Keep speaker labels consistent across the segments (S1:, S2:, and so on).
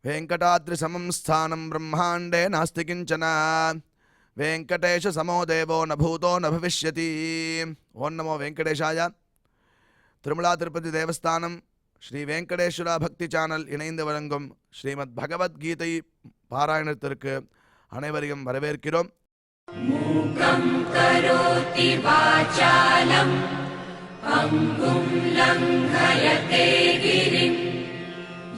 S1: वेंकटाद्रिसमं स्थानं ब्रह्मांडे नास्ति किंचन वेंकटेश समो देवो न भूतो न भविष्यति। ओं नमो वेंकटेशाय। तिरुमला तिरुपति देवस्थानम श्री वेंकटेश्वरा भक्ति चैनल इணைந்து வழங்கும் ஸ்ரீமத் பகவத்கீதை பாராயணத்திற்கு அனைவரையும் வரவேற்கிறோம்.
S2: மூகம் கரோதி வாசாலம் அங்கும் லங்கயதே கிரிம்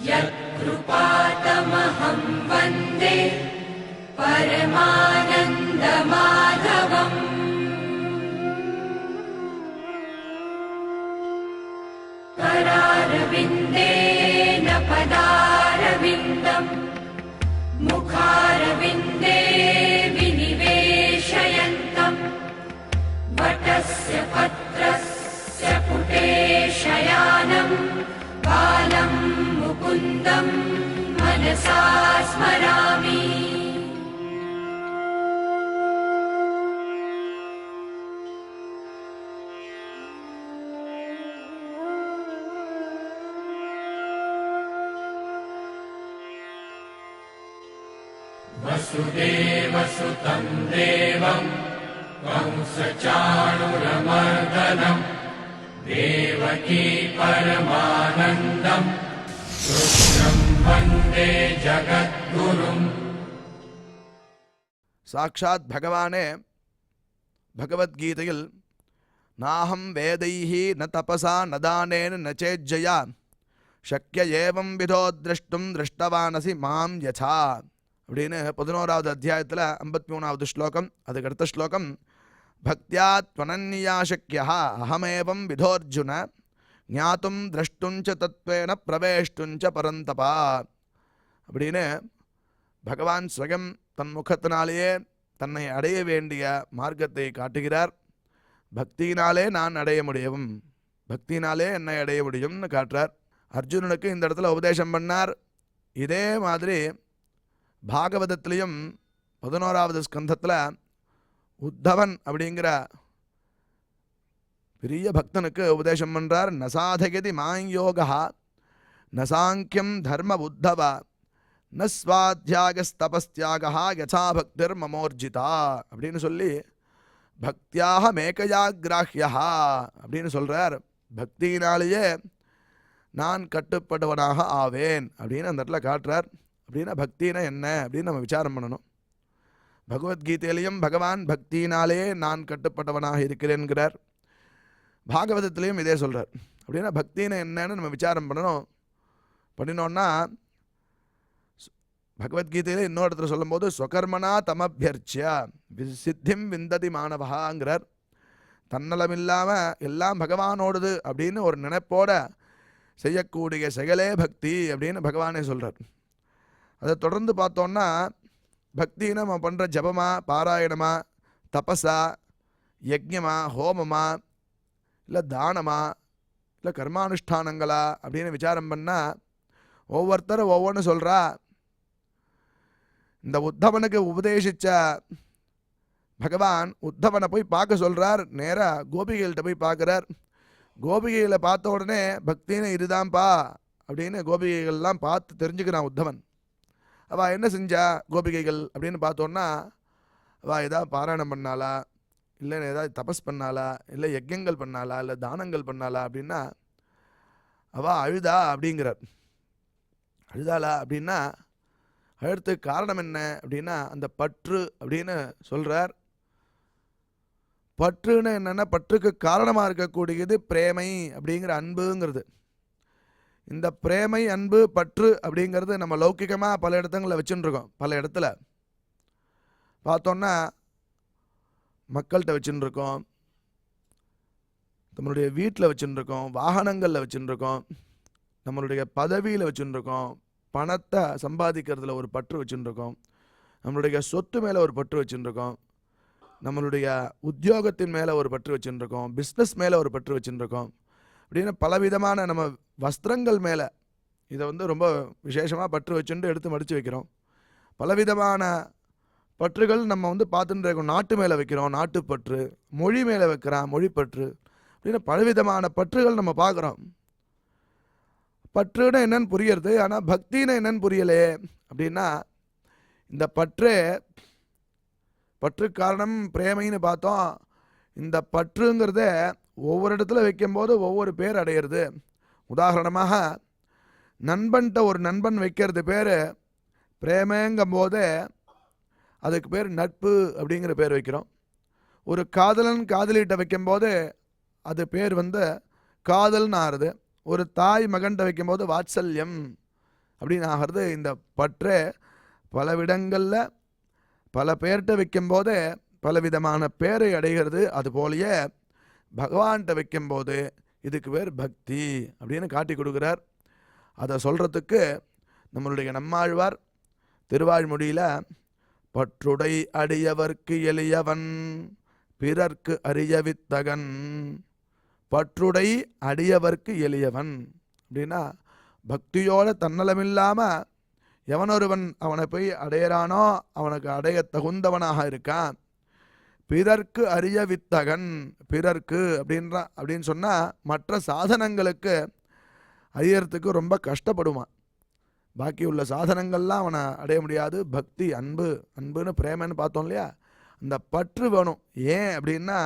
S2: யத்கிருபாதமஹம் வந்தே பரமானந்த மாதவம். करारविन्देन पदारविन्दम् मुखारविन्दे विनिवेशयन्तम् वटस्य पत्रस्य पुटे शयानम् बालं मुकुन्दम् मनसा स्मरामि.
S3: वसुदेवसुतं देवं कंसचाणूरमर्दनं देवकी परमानन्दं कृष्णं वन्दे जगद्गुरुम्.
S1: साक्षात् भगवाने भगवद्गीतयिल नाहं वेदैः न तपसा न दानेन न चेज्जया शक्य एवं विधो द्रष्टुं दृष्टवानसि मां यथा அப்படின்னு 11வது அத்தியாயத்தில் 53வது ஸ்லோகம். அதுக்கு அடுத்த ஸ்லோகம் பக்தியா த்வனன்யா சக்யா அஹமேவம் விதோர்ஜுன ஞாத்தும் திரஷ்டுஞ்ச தத்வேன பிரவேஷ்டுஞ்ச பரந்தபா அப்படின்னு பகவான் ஸ்வயம் தன் முகத்தினாலேயே தன்னை அடைய வேண்டிய மார்க்கத்தை காட்டுகிறார். பக்தியினாலே நான் அடைய முடியும், பக்தியினாலே என்னை அடைய முடியும்னு காட்டுறார். அர்ஜுனனுக்கு இந்த இடத்துல உபதேசம் பண்ணார். இதே மாதிரி பாகவதத்திலையும் 11வது ஸ்கந்தத்தில் உத்தவன் அப்படிங்கிற பெரிய பக்தனுக்கு உபதேசம் பண்ணுறார். நசாதயதி மாயோகா நசாங்கியம் தர்ம உத்தவ ந ஸ்வாத்தியாகஸ்தபஸ்தியாகா யசா பக்திர் மமோர்ஜிதா அப்படின்னு சொல்லி பக்தியாக மேகயாகிராஹ்யா அப்படின்னு சொல்கிறார். பக்தியினாலேயே நான் கட்டுப்படுவனாக ஆவேன் அப்படின்னு அந்த இடத்துல காட்டுறார். அப்படின்னா பக்தினா என்ன அப்படின்னு நம்ம விசாரம் பண்ணணும். பகவத்கீதையிலையும் பகவான் பக்தியினாலே நான் கட்டுப்பட்டவனாக இருக்கிறேன்கிறார். பாகவதத்திலையும் இதே சொல்கிறார். அப்படின்னா பக்தினா என்னன்னு நம்ம விசாரம் பண்ணணும். பண்ணினோன்னா பகவத்கீதையில் இன்னொரு இடத்துல சொல்லும்போது ஸ்வகர்மனா தமபியர்ச்சியா சித்திம் விந்ததி மாணவகாங்கிறார். தன்னலம் இல்லாமல் எல்லாம் பகவானோடுது அப்படின்னு ஒரு நினைப்போட செய்யக்கூடிய செயலே பக்தி அப்படின்னு பகவானே சொல்கிறார். அதை தொடர்ந்து பார்த்தோன்னா பக்தின்னு நம்ம பண்ணுற ஜபமா பாராயணமா தபஸா யஜ்ஞமா ஹோமமா இல்லை தானமா இல்லை கர்மானுஷ்டானங்களா அப்படின்னு விசாரம் பண்ணால் ஒவ்வொருத்தரும் ஒவ்வொன்று சொல்கிறா. இந்த உத்தவனுக்கு உபதேசித்த பகவான் உத்தவனை போய் பார்க்க சொல்கிறார். நேராக கோபிகைகள்கிட்ட போய் பார்க்குறார். கோபிகைகளை பார்த்த உடனே பக்தின்னு இதுதான்ப்பா அப்படின்னு கோபிகைகள்லாம் பார்த்து தெரிஞ்சுக்கிறான் உத்தவன். அவள் என்ன செஞ்சா கோபிகைகள் அப்படின்னு பார்த்தோன்னா அவள் ஏதாவது பாராயணம் பண்ணாளா, இல்லை ஏதாவது தபஸ் பண்ணாளா, இல்லை யஜ்யங்கள் பண்ணாளா, இல்லை தானங்கள் பண்ணாளா அப்படின்னா அவள் அழுதா அப்படிங்கிறார். அழுதாளா அப்படின்னா அழுறதுக்கு காரணம் என்ன அப்படின்னா அந்த பற்று அப்படின்னு சொல்கிறார். பற்றுன்னு என்னென்னா பற்றுக்கு காரணமாக இருக்கக்கூடியது பிரேமை அப்படிங்கிற அன்புங்கிறது. இந்த பிரேமை அன்பு பற்று அப்படிங்கிறது நம்ம லௌக்கிகமாக பல இடத்துங்களில் வச்சுட்டுருக்கோம். பல இடத்துல பார்த்தோன்னா மக்கள்கிட்ட வச்சுட்டுருக்கோம், நம்மளுடைய வீட்டில் வச்சுட்டுருக்கோம், வாகனங்களில் வச்சுட்டுருக்கோம், நம்மளுடைய பதவியில் வச்சுட்டுருக்கோம், பணத்தை சம்பாதிக்கிறதுல ஒரு பற்று வச்சுட்டுருக்கோம், நம்மளுடைய சொத்து மேலே ஒரு பற்று வச்சுட்டுருக்கோம், நம்மளுடைய உத்தியோகத்தின் மேலே ஒரு பற்று வச்சுட்டுருக்கோம், பிஸ்னஸ் மேலே ஒரு பற்று வச்சுட்டுருக்கோம். அப்படின்னு பலவிதமான நம்ம வஸ்திரங்கள் மேலே இதை ரொம்ப விசேஷமாக பற்று வச்சுட்டு எடுத்து மடித்து வைக்கிறோம். பலவிதமான பற்றுகள் நம்ம பார்த்துட்டு இருக்கோம். நாட்டு மேலே வைக்கிறோம், நாட்டுப்பற்று, மொழி மேலே வைக்கிறோம், மொழிப்பற்று, அப்படின்னு பலவிதமான பற்றுகள் நம்ம பார்க்குறோம். பற்றுன்னா என்னன்னு புரியறது, ஆனால் பக்தின்னு என்னன்னு புரியலே அப்படின்னா, இந்த பற்று காரணம் பிரேமைன்னு பார்த்தோம். இந்த பற்றுங்கிறத ஒவ்வொரு இடத்துல வைக்கும்போது ஒவ்வொரு பேர் அடையிறது. உதாரணமாக நண்பன்கிட்ட ஒரு நண்பன் வைக்கிறது பேர் பிரேமைங்கும் போது அதுக்கு பேர் நட்பு அப்படிங்கிற பேர் வைக்கிறோம். ஒரு காதலன் காதலிகிட்ட வைக்கும்போது அது பேர் காதல்னு ஆறுது. ஒரு தாய் மகன்கிட்ட வைக்கும்போது வாத்சல்யம் அப்படின்னு ஆகிறது. இந்த பற்று பல விடங்களில் பல பேர்கிட்ட வைக்கும்போது பலவிதமான பேரை அடைகிறது. அதுபோலயே பகவான்கிட்ட வைக்கும்போது இதுக்கு பேர் பக்தி அப்படின்னு காட்டி கொடுக்குறார். அதை சொல்கிறதுக்கு நம்மளுடைய நம்மாழ்வார் திருவாழ்மொழியில் பற்றுடை அடியவர்க்கு எளியவன் பிறர்க்கு அறியவித்தகன், பற்றுடை அடியவர்க்கு எளியவன் அப்படின்னா பக்தியோட தன்னலமில்லாமல் எவனொருவன் அவனை போய் அடையிறானோ அவனுக்கு அடைய தகுந்தவனாக இருக்கான். பிறர்க்கு அறிய வித்தகன், பிறர்க்கு அப்படின்னு சொன்னால் மற்ற சாதனங்களுக்கு அறியறதுக்கு ரொம்ப கஷ்டப்படுவான். பாக்கி உள்ள சாதனங்கள்லாம் அவனை அடைய முடியாது. பக்தி அன்புன்னு பிரேமன்னு பார்த்தோம் இல்லையா, அந்த பற்று வேணும். ஏன் அப்படின்னா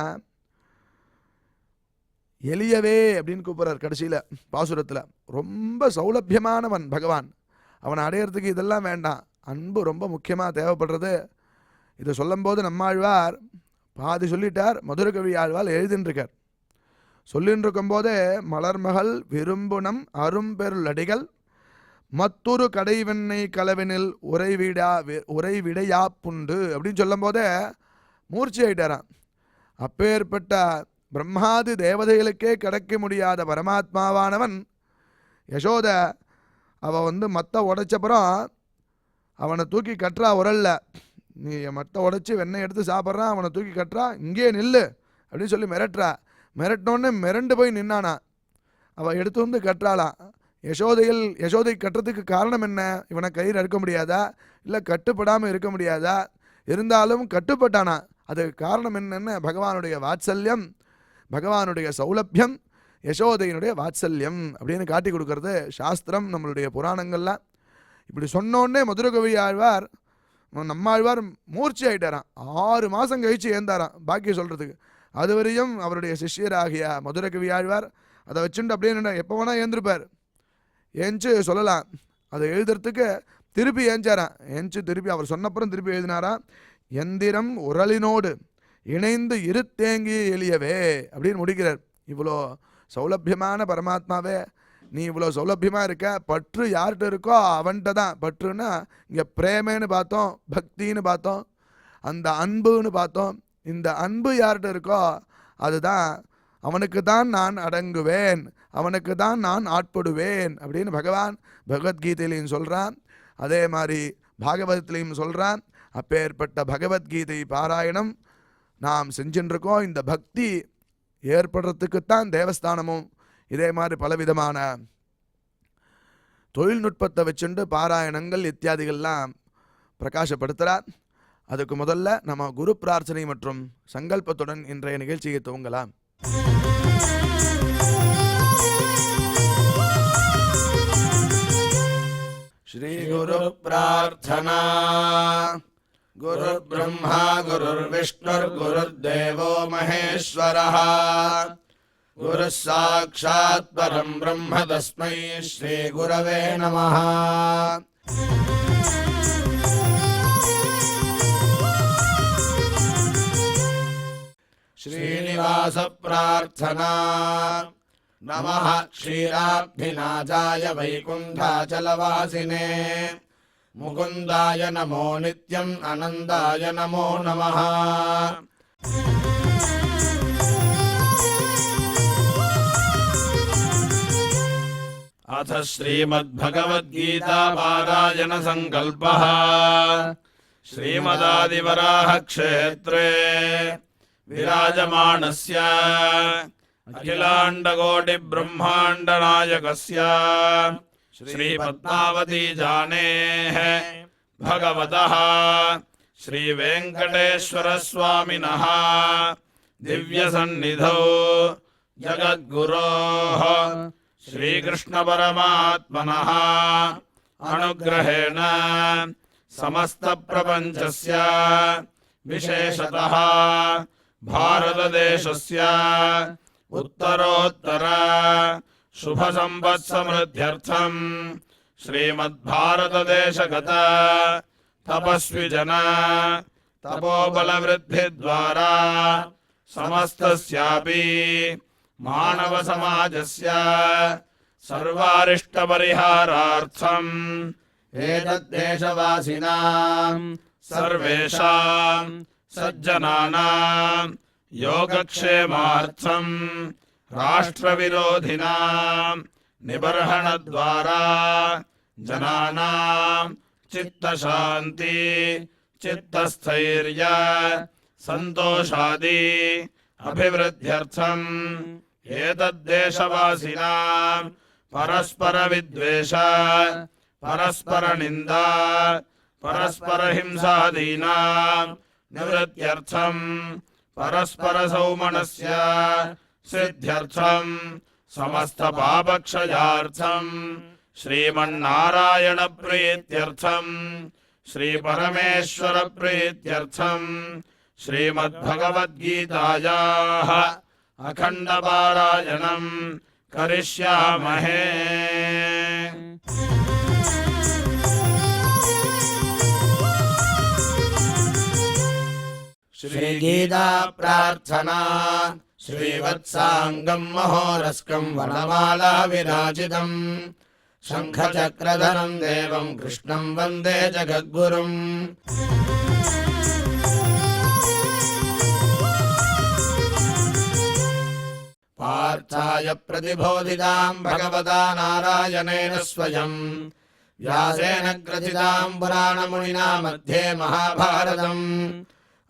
S1: எளியவே அப்படின்னு கூப்பிட்றார் கடைசியில் பாசுரத்தில். ரொம்ப சௌலபியமானவன் பகவான், அவனை அடையிறதுக்கு இதெல்லாம் வேண்டாம், அன்பு ரொம்ப முக்கியமாக தேவைப்படுறது. இதை சொல்லும்போது நம்மாழ்வார் பாதி சொல்லிட்டார், மதுரகவி ஆழ்வார் எழுதின்றிருக்கார். சொல்லின்னு இருக்கும்போதே மலர்மகள் விரும்புனம் அரும்பெருளடிகள் மத்தொரு கடைவெண்ணை கலவினில் உறைவிடையா புண்டு அப்படின்னு சொல்லும் போதே மூர்ச்சி ஆயிட்டாராம். அப்பேற்பட்ட பிரம்மாதி தேவதைகளுக்கே கிடைக்க முடியாத பரமாத்மாவானவன் யசோத அவள் மத்த உடைச்சப்புறம் அவனை தூக்கி கட்டுறா உரல்ல. நீ மத்த உடைச்சி வெண்ணெய் எடுத்து சாப்பிட்றான், அவனை தூக்கி கட்டுறா, இங்கே நில்லு அப்படின்னு சொல்லி மிரட்டுறா. மிரட்டினோடனே மிரண்டு போய் நின்னானா. அவள் எடுத்து கட்டுறாளாம். யசோதை கட்டுறதுக்கு காரணம் என்ன? இவனை கயிறு அறுக்க முடியாதா, இல்லை கட்டுப்படாமல் இருக்க முடியாதா? இருந்தாலும் கட்டுப்பட்டானா. அதுக்கு காரணம் என்னென்ன? பகவானுடைய வாத்சல்யம், பகவானுடைய சௌலபியம், யசோதையினுடைய வாத்சல்யம் அப்படின்னு காட்டி கொடுக்கறது சாஸ்திரம், நம்மளுடைய புராணங்கள்லாம். இப்படி சொன்னோடனே மதுரகவி ஆழ்வார் நம்மாழ்வார் மூர்ச்சி ஆகிட்டாராம். 6 மாதம் கழித்து ஏந்தாராம் பாக்கி சொல்கிறதுக்கு. அதுவரையும் அவருடைய சிஷ்யராகிய மதுரகவி ஆழ்வார் அதை வச்சுட்டு அப்படியே எப்போ வேணால் ஏந்திருப்பார். ஏஞ்சு சொல்லலாம். அதை எழுதுறதுக்கு திருப்பி ஏஞ்சாராம். ஏஞ்சு திருப்பி அவர் சொன்னப்புறம் திருப்பி எழுதினாராம். எந்திரம் உரலினோடு இணைந்து இருத்தேங்கிய எளியவே அப்படின்னு முடிக்கிறார். இவ்வளோ சௌலபியமான பரமாத்மாவே, நீ இவ்வளோ சௌலபியமாக இருக்க, பற்று யார்கிட்ட இருக்கோ அவன்கிட்ட தான். பற்றுன்னா இங்கே பிரேமன்னு பார்த்தோம், பக்தின்னு பார்த்தோம், அந்த அன்புன்னு பார்த்தோம். இந்த அன்பு யார்கிட்ட இருக்கோ அதுதான், அவனுக்கு தான் நான் அடங்குவேன், அவனுக்கு தான் நான் ஆட்படுவேன் அப்படின்னு பகவான் பகவத்கீதையிலையும் சொல்கிறான். அதே மாதிரி பாகவதத்திலையும் சொல்கிறான். அப்பேற்பட்ட பகவத்கீதை பாராயணம் நாம் செஞ்சுருக்கோம். இந்த பக்தி ஏற்படுறதுக்குத்தான் தேவஸ்தானமும் இதே மாதிரி பலவிதமான தொழில்நுட்பத்தை வச்சுண்டு பாராயணங்கள் இத்தியாதிகள்லாம் பிரகாசப்படுத்துகிறார். அதுக்கு முதல்ல நம்ம குரு பிரார்த்தனை மற்றும் சங்கல்பத்துடன் இன்றைய நிகழ்ச்சியை துவங்கலாம். ஸ்ரீ குரு பிரார்த்தனா. குரு பிரம்மா குருர் விஷ்ணுர் குருர்தேவோ மகேஸ்வரः குரு சாக்ஷாத் பரம் பிரம்ம தஸ்மை ஸ்ரீ குரவே நமः. ஸ்ரீனிவாச பிரார்த்தனா. நமः க்ஷீராப்திநாதாய வைகுண்டாச்சலவாசினே முகுந்தாய நமோ நித்யம் அனந்தாய நமோ நமः.
S3: अथ श्रीमद्भगवद्गीता पारायण संकल्पः. श्रीमदादिवराह क्षेत्रे विराजमानस्य अखिलाण्डकोटि ब्रह्माण्ड नायकस्य श्रीपद्मावती जानेः भगवतः श्रीवेङ्कटेश्वर स्वामिनः दिव्यसन्निधौ जगद्गुरोः श्रीकृष्णपरमात्मनः अनुग्रहेण समस्तप्रपञ्चस्य विशेषतः भारतदेशस्य उत्तरोत्तर शुभसम्पत्समृद्ध्यर्थम् श्रीमद्भारतदेशगत तपस्विजन तपोबलवृद्धिद्वारा समस्तस्यापि मानवसमाजस्य सर्वारिष्टपरिहारार्थम् एतद्देशवासिनां सर्वेषां सज्जनानां योगक्षेमार्थम् राष्ट्रविरोधिनां निबर्हणद्वारा जनानां चित्तशान्ति चित्तस्थैर्य सन्तोषादि अभिवृद्ध्यर्थम् एतद्देशवासिनां परस्परविद्वेष परस्परनिन्दा परस्परहिंसादीनां निवृत्त्यर्थम् परस्परसौमनस्य सिद्ध्यर्थम् समस्तपापक्षयार्थम् श्रीमन्नारायणप्रीत्यर्थम् श्रीपरमेश्वरप्रीत्यर्थम् श्रीमद्भगवद्गीतायाः अखण्डपारायणम् करिष्यामहे। श्रीगीता प्रार्थना श्रीवत्साङ्गम् महोरस्कम् वनमाला विराजितम् शङ्खचक्रधरम् देवम् कृष्णम् वन्दे जगद्गुरुम्। पार्थाय प्रतिबोधिताम् भगवता नारायणेन स्वयम् व्यासेन ग्रथिताम् पुराणमुनिना मध्ये महाभारतम्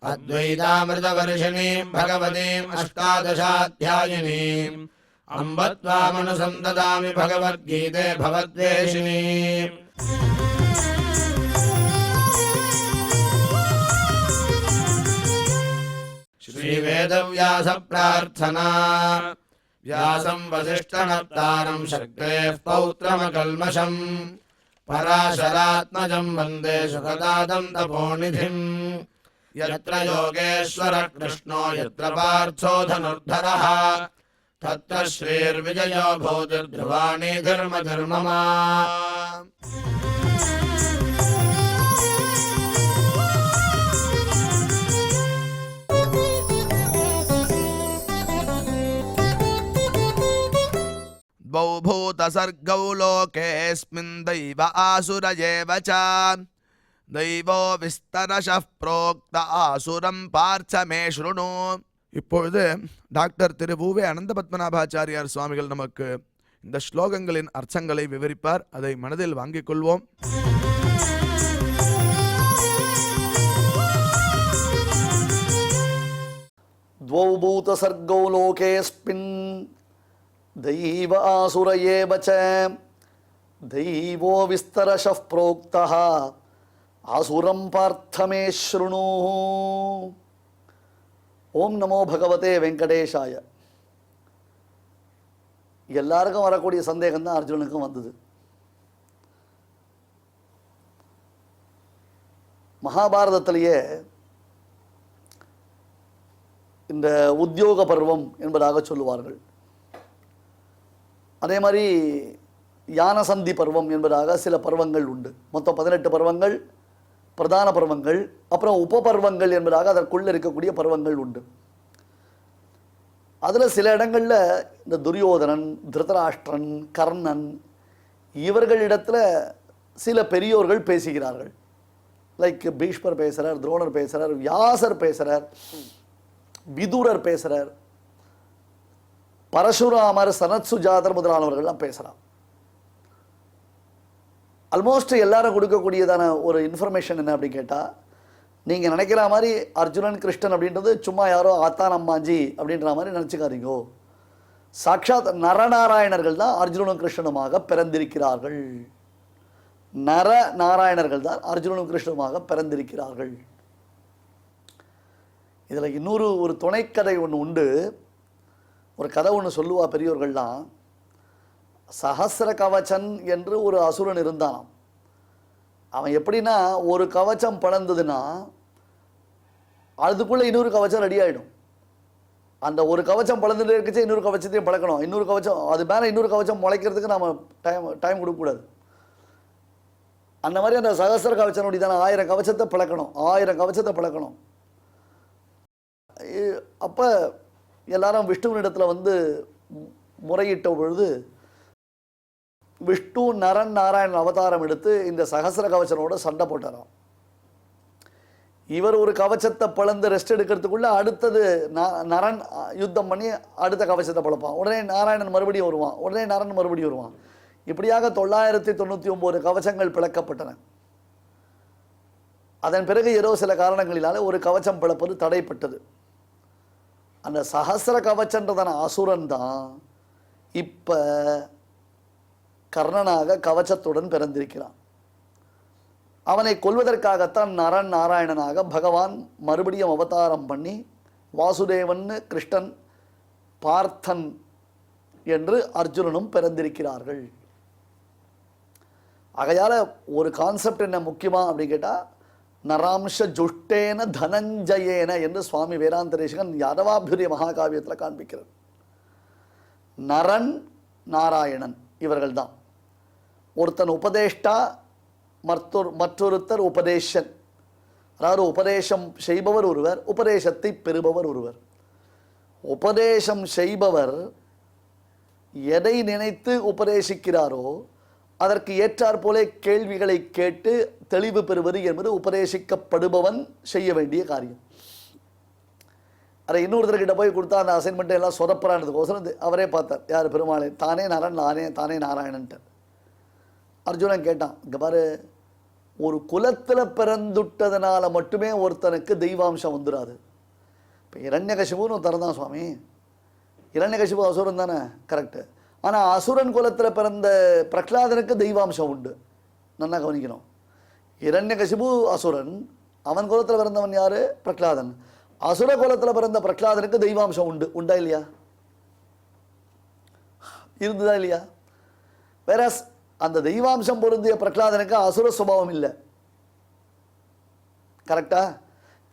S3: अद्वैतामृतवर्षिणीम् भगवतीम् अष्टादशाध्यायिनीम् अम्ब त्वामनुसन्ददामि भगवद्गीते भवद्वेषिणीम्। श्रीवेदव्यास प्रार्थना व्यासम् वसिष्ठनप्तारम् शक्तेः पौत्रमकल्मषम् पराशरात्मजम् वन्दे सुखदातम् तपोनिधिम्। यत्र योगेश्वरः कृष्णो यत्र पार्थो धनुर्धरः तत्र श्रीर्विजयो भूतिर्ध्रुवाणि धर्मधर्ममा।
S1: द्वौ भूतसर्गौ लोकेऽस्मिन् दैव आसुर एव च दैवो विस्तरशः प्रोक्त आसुरं पार्थ मे शृणु। இப்பொழுது டாக்டர் திரு வு.வே. அனந்த பத்மநாபாச்சாரியார் சுவாமிகள் நமக்கு இந்த ஸ்லோகங்களின் அர்த்தங்களை விவரிப்பார். அதை மனதில் வாங்கிக் கொள்வோம்.
S4: द्वौ भूतसर्गौ लोकेऽस्मिन् दैव आसुर एव च दैवो विस्तरशः प्रोक्तः आसुरं पार्थ मे शृणु। ஓம் நமோ பகவதே வெங்கடேஷாய. எல்லாருக்கும் வரக்கூடிய சந்தேகம் தான் அர்ஜுனனுக்கும் வந்தது. மகாபாரதத்திலேயே இந்த உத்தியோக பருவம் என்பதாக சொல்லுவார்கள். அதே மாதிரி யானசந்தி பருவம் என்பதாக சில பருவங்கள் உண்டு. மொத்தம் 18 பருவங்கள் பிரதான பருவங்கள், அப்புறம் உபபருவங்கள் என்பதாக அதற்குள்ளே இருக்கக்கூடிய பருவங்கள் உண்டு. அதில் சில இடங்களில் இந்த துரியோதனன், திருதராஷ்டிரன், கர்ணன் இவர்களிடத்தில் சில பெரியோர்கள் பேசுகிறார்கள். லைக் பீஷ்மர் பேசுகிறார், துரோணர் பேசுகிறார், வியாசர் பேசுகிறார், விதுரர் பேசுகிறார், பரசுராமர், சனத் சுஜாதர் முதலானவர்கள்லாம் பேசுகிறார். ஆல்மோஸ்ட் எல்லாரும் கொடுக்கக்கூடியதான ஒரு இன்ஃபர்மேஷன் என்ன அப்படின்னு கேட்டால், நீங்கள் நினைக்கிற மாதிரி அர்ஜுனன் கிருஷ்ணன் அப்படின்றது சும்மா யாரோ ஆத்தான் அம்மாஞ்சி அப்படின்ற மாதிரி நினச்சிக்காதீங்கோ. சாட்சாத் நரநாராயணர்கள் தான் அர்ஜுனனும் கிருஷ்ணனுமாக பிறந்திருக்கிறார்கள். நர நாராயணர்கள் தான் அர்ஜுனனும் கிருஷ்ணனுமாக பிறந்திருக்கிறார்கள். இதில் இன்னொரு ஒரு துணைக்கதை ஒன்று உண்டு. ஒரு கதை ஒன்று சொல்லுவா பெரியோர்கள்லாம். சஹஸ்ர கவச்சன் என்று ஒரு அசுரன் இருந்தானாம். அவன் எப்படின்னா, ஒரு கவச்சம் பிளந்ததுன்னா அதுக்குள்ளே இன்னொரு கவச்சம் ரெடி ஆகிடும். அந்த ஒரு கவச்சம் பிளந்துட்டு இருக்குச்சு, இன்னொரு கவச்சத்தையும் பழக்கணும். இன்னொரு கவச்சம் அது மேலே இன்னொரு கவச்சம் முளைக்கிறதுக்கு நம்ம டைம் கொடுக்கக்கூடாது. அந்த மாதிரி அந்த சகஸ்ர கவச்சனுடைய தானே 1000 கவச்சத்தை பிளக்கணும், 1000 கவச்சத்தை பிளக்கணும். அப்போ எல்லாரும் விஷ்ணுவினிடத்தில் வந்து முறையிட்ட பொழுது விஷ்ணு நரன் நாராயணன் அவதாரம் எடுத்து இந்த சகஸ்ர கவச்சனோட சண்டை போட்டாராம். இவர் ஒரு கவச்சத்தை பிளந்து ரெஸ்ட் எடுக்கிறதுக்குள்ள அடுத்தது நரன் யுத்தம் பண்ணி அடுத்த கவச்சத்தை பிளப்பான். உடனே நாராயணன் மறுபடியும் வருவான், உடனே நரன் மறுபடியும் வருவான். இப்படியாக 999 கவச்சங்கள் பிளக்கப்பட்டன. அதன் பிறகு ஏதோ சில காரணங்களினால ஒரு கவச்சம் பிளப்பது தடைப்பட்டது. அந்த சஹஸ்ர கவச்சன்றதான அசுரன் தான் இப்போ கர்ணனாக கவச்சத்துடன் பிறந்திருக்கிறான். அவனை கொல்வதற்காகத்தான் நரன் நாராயணனாக பகவான் மறுபடியும் அவதாரம் பண்ணி வாசுதேவன், கிருஷ்ணன், பார்த்தன் என்று அர்ஜுனனும் பிறந்திருக்கிறார்கள். ஆகையால் ஒரு கான்செப்ட் என்ன முக்கியமா அப்படின்னு கேட்டால், நராம்ஷ ஜுஷ்டேன தனஞ்சயேன என்று சுவாமி வேதாந்தரேஷகன் யாதவாபியுரிய மகாகாவியத்தில் காண்பிக்கிறார். நரன் நாராயணன் இவர்கள் தான். ஒருத்தன் உபதேஷ்டா, மற்றொருத்தர் உபதேசன். அதாவது உபதேசம் செய்பவர் ஒருவர், உபதேசத்தை பெறுபவர் ஒருவர். உபதேசம் செய்பவர் எதை நினைத்து உபதேசிக்கிறாரோ அதற்கு ஏற்றாற் போலே கேள்விகளை கேட்டு தெளிவு பெறுவது என்பது உபதேசிக்கப்படுபவன் செய்ய வேண்டிய காரியம். அதை இன்னொருத்தர்கிட்ட போய் கொடுத்தா அந்த அசைன்மெண்ட்டை எல்லாம் சொதப்புறானதுக்கோசரம் அவரே பார்த்தார். யார்? பெருமாளே. தானே நரன், தானே நாராயணன்ட்டு. அர்ஜுனன் கேட்டான், இங்கே பாரு, ஒரு குலத்தில் பிறந்துட்டதுனால மட்டுமே ஒருத்தனுக்கு தெய்வாம்சம் வந்துடாது. இப்போ இரண்யகசிபுன்னு ஒருத்தர் தான் சுவாமி. இரண்யகசிபு அசுரன் தானே? கரெக்டு. ஆனால் அசுரன் குலத்தில் பிறந்த பிரகலாதனுக்கு தெய்வாம்சம் உண்டு. நல்லா கவனிக்கணும். இரண்யகசிபு அசுரன், அவன் குலத்தில் பிறந்தவன் யார்? பிரகலாதன். அசுர குலத்தில் பிறந்த பிரகலாதனுக்கு தெய்வாம்சம் உண்டு. உண்டா இல்லையா? இருந்துதா இல்லையா? வேற அந்த தெய்வாம்சம் பொருந்திய பிரகலாதனுக்கு அசுர சுபாவம் இல்லை. கரெக்டா?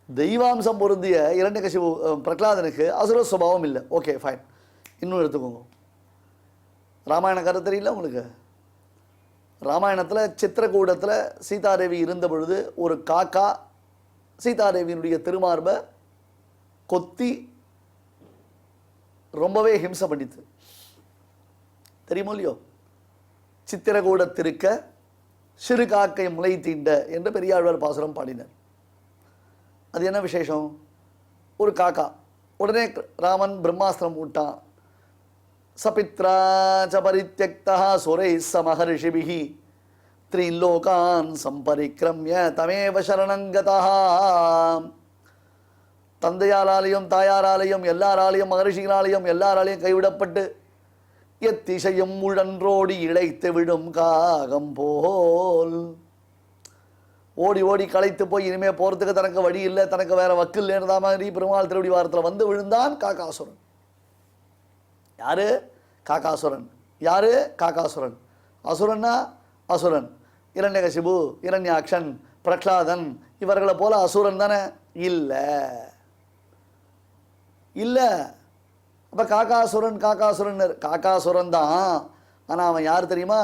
S4: தெய்வாம்சம் பொருந்திய இரண்யகசிபு பிரகலாதனுக்கு அசுர சுபாவம் இல்லை. Okay, fine. இன்னும் எடுத்துக்கோங்க. ராமாயண கதை தெரியல உங்களுக்கு? ராமாயணத்தில் சித்திரகூடத்தில் சீதாதேவி இருந்த பொழுது ஒரு காக்கா சீதாதேவியினுடைய திருமார்பை கொத்தி ரொம்பவே ஹிம்சை பண்ணித்து. தெரியுமோ இல்லையோ? சித்திரகூடத்திருக்க சிறு காக்கை முளை தீண்ட என்று பெரியாழ்வார் பாசுரம் பாடினார். அது என்ன விசேஷம்? ஒரு காக்கா. உடனே ராமன் பிரம்மாஸ்திரம் விட்டான். சபித்ரா ச பரித்யக்தா சுரை சமஹர்ஷிபிஹி த்ரீலோகான் சம்பரிக்ரம்ய தமேவ சரணங்கதா. தந்தையாராலையும் தாயாராலையும் எல்லாராலையும் மகர்ஷிகளாலையும் எல்லாராலையும் கைவிடப்பட்டு எத்திசையும் உழன்றோடி இழைத்து விடும் காகம் போல் ஓடி ஓடி களைத்து போய் இனிமே போகிறதுக்கு தனக்கு வழி இல்லை, தனக்கு வேற வக்கு இல்லைன்றதா மாதிரி பெருமாள் திருவடி வாரத்தில் வந்து விழுந்தான் காக்காசுரன். யாரு? காக்காசுரன். யாரு? காக்காசுரன். அசுரன்னா அசுரன். இரண்யகசிபு, இரண்யாக்ஷன், பிரகலாதன் இவர்களை போல அசுரன் தானே? இல்லை இல்லை. அப்போ காக்காசுரன் காக்காசுரன் தான். ஆனால் அவன் யார் தெரியுமா?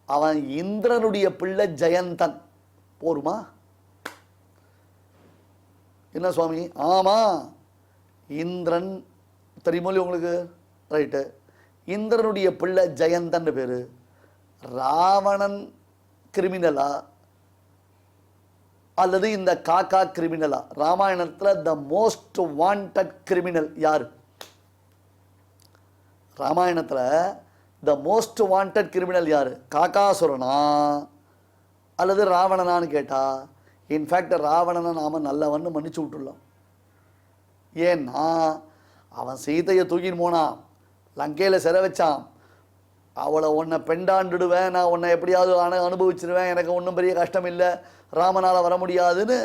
S4: அவன் இந்திரனுடைய பிள்ளை ஜெயந்தன். போருமா? என்ன சுவாமி? ஆமாம், இந்திரன் தெரியுமோ உங்களுக்கு? ரைட்டு. இந்திரனுடைய பிள்ளை ஜெயந்தன் பேர். ராவணன் கிரிமினலா அல்லது இந்த காக்கா கிரிமினலா? ராமாயணத்தில் த மோஸ்ட் வாண்டட் கிரிமினல் யார்? ராமாயணத்தில் த மோஸ்ட் வாண்டட் கிரிமினல் யார்? காக்காசுரனா அல்லது ராவணனான்னு கேட்டால், இன்ஃபேக்ட் ராவணனை நாம் நல்லவன்னு மன்னிச்சு விட்டுடலாம். ஏன்னா அவன் சீதையை தூக்கின்னு போனான், லங்கையில் சிறை வச்சான். அவளை உன்னை பெண்டாண்டுடுவேன், நான் உன்னை எப்படியாவது அனுபவிச்சிருவேன், எனக்கு ஒன்றும் பெரிய கஷ்டம் இல்லை, ராமனால் வர முடியாதுன்னு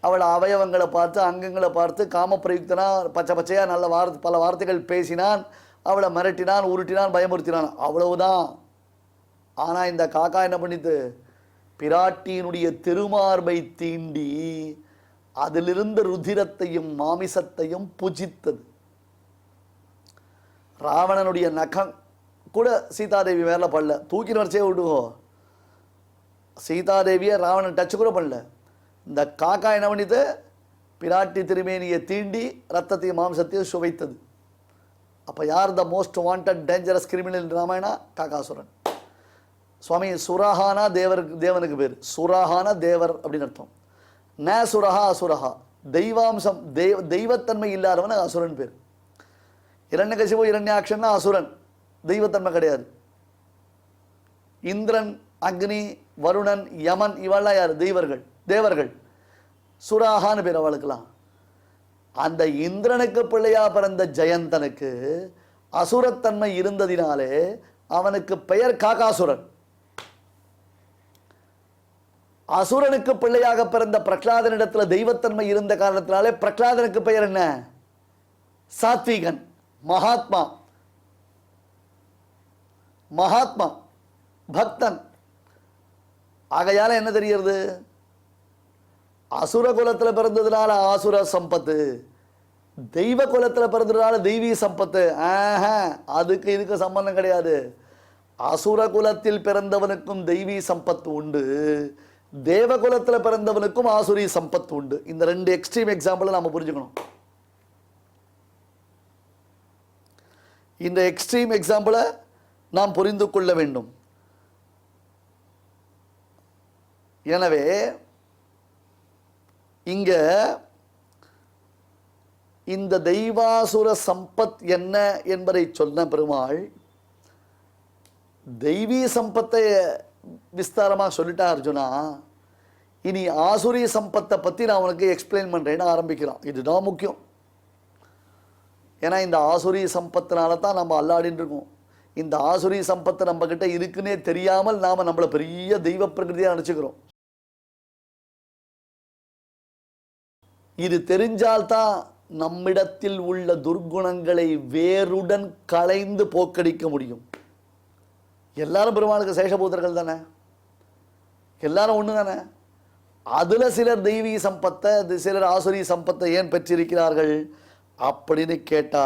S4: அவளை அவயவங்களை பார்த்து அங்கங்களை பார்த்து காமப்பிரயுக்தனா பச்சை பச்சையாக நல்ல பல வார்த்தைகள் பேசினான். அவளை மிரட்டினான், உருட்டினான், பயமுறுத்தினான், அவ்வளவுதான். ஆனால் இந்த காக்கா என்ன பண்ணித்து, பிராட்டியினுடைய திருமார்பை தீண்டி அதிலிருந்த ருதிரத்தையும் மாமிசத்தையும் புஜித்தது. ராவணனுடைய நகம் கூட சீதாதேவி மேல படல, தூக்கி வரைச்சே விடுவோம். சீதாதேவியை ராவணன் டச் கூட பண்ணல. இந்த காக்கா என்ன பண்ணிது, பிராட்டி திருமேனியை தீண்டி ரத்தத்தையும் மாம்சத்தையும் சுவைத்தது. அப்போ யார் the most wanted dangerous criminal Ramayana? Kakasuran. சுவாமி சுரஹானா தேவனுக்கு பேர், சுரஹானா தேவர் அப்படின்னு அர்த்தம். ந சுரஹா அசுரஹா, தெய்வாம்சம் தெய்வத்தன்மை இல்லாதவன் அசுரன் பேர். இரண்யகசிபு இரண்யாக்ஷன்னா அசுரன், தெய்வத்தன்மை கிடையாது. இந்திரன், அக்னி, வருணன், யமன் இவெல்லாம் யார்? தேவர்கள். சுராகான்னு பேர் அவளுக்கெல்லாம். அந்த இந்திரனுக்கு பிள்ளையா பிறந்த ஜெயந்தனுக்கு அசுரத்தன்மை இருந்ததினாலே அவனுக்கு பெயர் காகாசுரன். அசுரனுக்கு பிள்ளையாக பிறந்த பிரகலாதனிடத்துல தெய்வத்தன்மை இருந்த காரணத்தினாலே பிரகலாதனுக்கு பெயர் என்ன? சாத்விகன், மகாத்மா, பக்தன். ஆகையால என்ன தெரிகிறது? அசுர குலத்தில் பிறந்ததுனால ஆசுர சம்பத்து, தெய்வ குலத்தில் பிறந்ததுனால தெய்வீ சம்பத்து. அதுக்கு இதுக்கு சம்பந்தம் கிடையாது. அசுர குலத்தில் பிறந்தவனுக்கும் தெய்வீ சம்பத்து உண்டு, தேவ குலத்தில் பிறந்தவனுக்கும் ஆசுரி சம்பத்து உண்டு. இந்த ரெண்டு எக்ஸ்ட்ரீம் எக்ஸாம்பிளை நாம் புரிஞ்சுக்கணும். இந்த எக்ஸ்ட்ரீம் எக்ஸாம்பிளை நாம் புரிந்து கொள்ள வேண்டும். எனவே இங்க இந்த தெய்வாசுர சம்பத் என்ன என்பதை சொன்ன பெருமாள் தெய்வீ சம்பத்தை விஸ்தாரமா சொல்லிட்டா அர்ஜுனா. இனி ஆசுரி சம்பத்தை பத்தி நான் உனக்கு எக்ஸ்பிளைன் பண்றேன்னு ஆரம்பிக்கிறான். இதுதான் முக்கியம். ஏன்னா இந்த ஆசுரி சம்பத்தினால தான் நம்ம அல்லாடின்னு இருக்கோம். இந்த ஆசுரி சம்பத்து நம்ம கிட்ட இருக்குன்னே தெரியாமல் நாம நம்மள பெரிய தெய்வ பிரகிருதியா நினைச்சுக்கிறோம். இது தெரிஞ்சால்தான் நம்மிடத்தில் உள்ள துர்குணங்களை வேருடன் களைந்து போக்கடிக்க முடியும். எல்லாரும் பெருமாளுக்கு சேஷபூதர்கள் தானே, எல்லாரும் ஒன்று தானே. அதுல சிலர் தெய்வீ சம்பத்தை, சிலர் ஆசுரி சம்பத்தை ஏன் பெற்றிருக்கிறார்கள் அப்படின்னு கேட்டா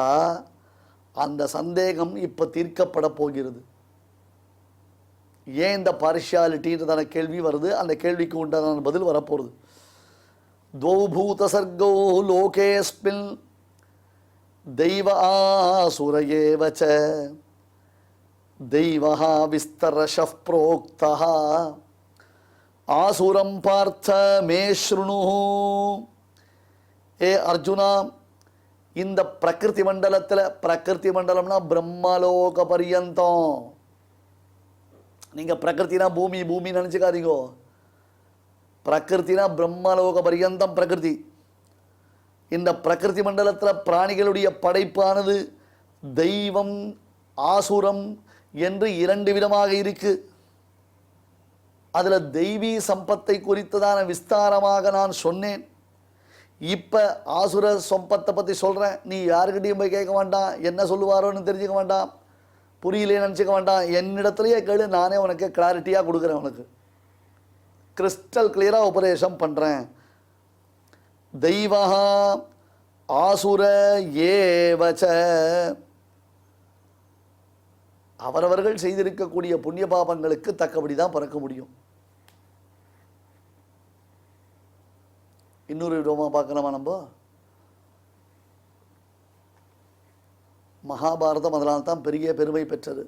S4: அந்த சந்தேகம் இப்ப தீர்க்கப்பட போகிறது. ஏன் இந்த பார்ஷியாலிட்டின்றதான கேள்வி வருது, அந்த கேள்விக்கு உண்டான பதில் வரப்போகுது. தௌபூத சர்கோ லோகேஸ்மின் தெய்வ ஆசுர ஏவச தெய்வஹ விஸ்தரஷ ப்ரோக்தஹ ஆசுரம் பார்த்த மே ஸ்ருணு. ஏ அர்ஜுனா, இந்த பிரகிருதி மண்டலத்தில், பிரகிருதி மண்டலம்னா பிரம்மலோக பரியந்தம். நீங்க பிரகிருத்தினா பூமி பூமி நினைச்சுக்காதீங்க. பிரகிருத்தினா பிரம்மலோக பரியந்தம் பிரகிருதி. இந்த பிரகிருதி மண்டலத்தில் பிராணிகளுடைய படைப்பானது தெய்வம் ஆசுரம் என்று இரண்டு விதமாக இருக்கு. அதுல தெய்வீ சம்பத்தை குறித்ததான விஸ்தாரமாக நான் சொன்னேன். இப்ப ஆசுர சம்பத்தை பத்தி சொல்றேன். நீ யாருக்கிட்டையும் போய் கேட்க வேண்டாம், என்ன சொல்லுவாரோன்னு தெரிஞ்சுக்க வேண்டாம், புரியலே நினச்சிக்க வேண்டாம். என்னிடத்துலயே கேளு, நானே உனக்கு கிளாரிட்டியா கொடுக்குறேன். உனக்கு கிறிஸ்டல் கிளியரா உபதேசம் பண்றேன். தெய்வஹ ஆசுர ஏவச, அவரவர்கள் செய்திருக்கக்கூடிய புண்ணிய பாபங்களுக்கு தக்கபடி தான் பிறக்க முடியும். இன்னொரு விதமாக பார்க்கலாமா நம்ம? மகாபாரதம் அதனால் தான் பெரிய பெருமை பெற்றது.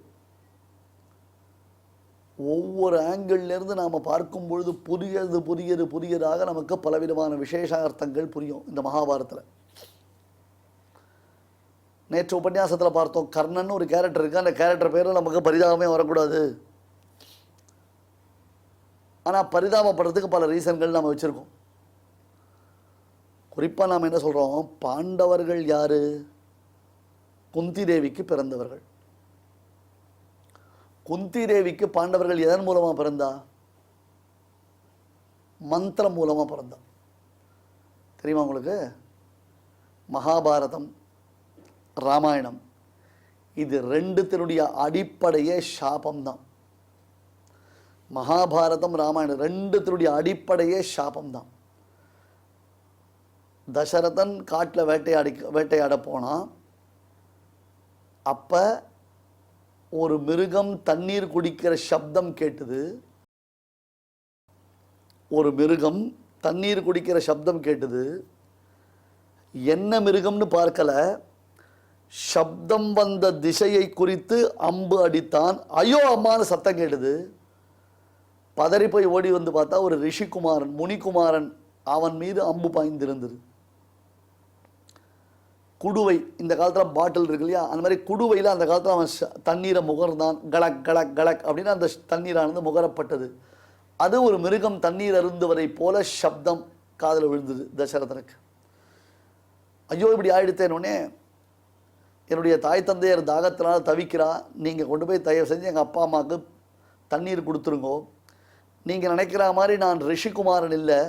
S4: ஒவ்வொரு ஆங்கிள்லேருந்து நாம் பார்க்கும் பொழுது புதியதாக நமக்கு பலவிதமான விசேஷார்த்தங்கள் புரியும் இந்த மகாபாரதத்தில். நேற்று உபன்யாசத்தில் பார்த்தோம், கர்ணன் ஒரு கேரக்டர் இருக்கு. அந்த கேரக்டர் பேரில் நமக்கு பரிதாபமே வரக்கூடாது. ஆனால் பரிதாபப்படுறதுக்கு பல ரீசன்கள் நம்ம வச்சுருக்கோம். குறிப்பாக நாம் என்ன சொல்கிறோம், பாண்டவர்கள் யாரு? குந்தி தேவிக்கு பிறந்தவர்கள். குந்தி தேவிக்கு பாண்டவர்கள் எதன் மூலமாக பிறந்தா? மந்திரம் மூலமாக பிறந்தா. தெரியுமா உங்களுக்கு? மகாபாரதம், ராமாயணம் இது ரெண்டுத்தினுடைய அடிப்படையே சாபம்தான். மகாபாரதம் ராமாயணம் ரெண்டுத்தினுடைய அடிப்படையே சாபம்தான். தசரதன் காட்டில் வேட்டையாட போனான். அப்போ ஒரு மிருகம் தண்ணீர் குடிக்கிற சப்தம் கேட்டது. ஒரு மிருகம் தண்ணீர் குடிக்கிற சப்தம் கேட்டது. என்ன மிருகம்னு பார்க்கல, சப்தம் வந்த திசையை குறித்து அம்பு அடித்தான். ஐயோ அம்மானு சத்தம் கேட்டது. பதறி போய் ஓடி வந்து பார்த்தா ஒரு ரிஷிகுமாரன், முனிகுமாரன், அவன் மீது அம்பு பாய்ந்திருந்தது. குடுவை, இந்த காலத்தில் பாட்டில் இருக்கு இல்லையா, அந்த மாதிரி குடுவையில் அந்த காலத்தில் அவன் தண்ணீரை முகர்ந்தான். கலக் கலக் கலக் அப்படின்னு அந்த தண்ணீரானது முகரப்பட்டது. அது ஒரு மிருகம் தண்ணீர் அருந்துவதை போல சப்தம் காதில் விழுந்தது தசரதனுக்கு. ஐயோ இப்படி ஆயிடுத்தேனோடனே, என்னுடைய தாய் தந்தையர் தாகத்தினால் தவிக்கிறா, நீங்கள் கொண்டு போய் தயவு செஞ்சு எங்கள் அப்பா அம்மாவுக்கு தண்ணீர் கொடுத்துருங்கோ. நீங்கள் நினைக்கிற மாதிரி நான் ரிஷிகுமாரன் இல்லை,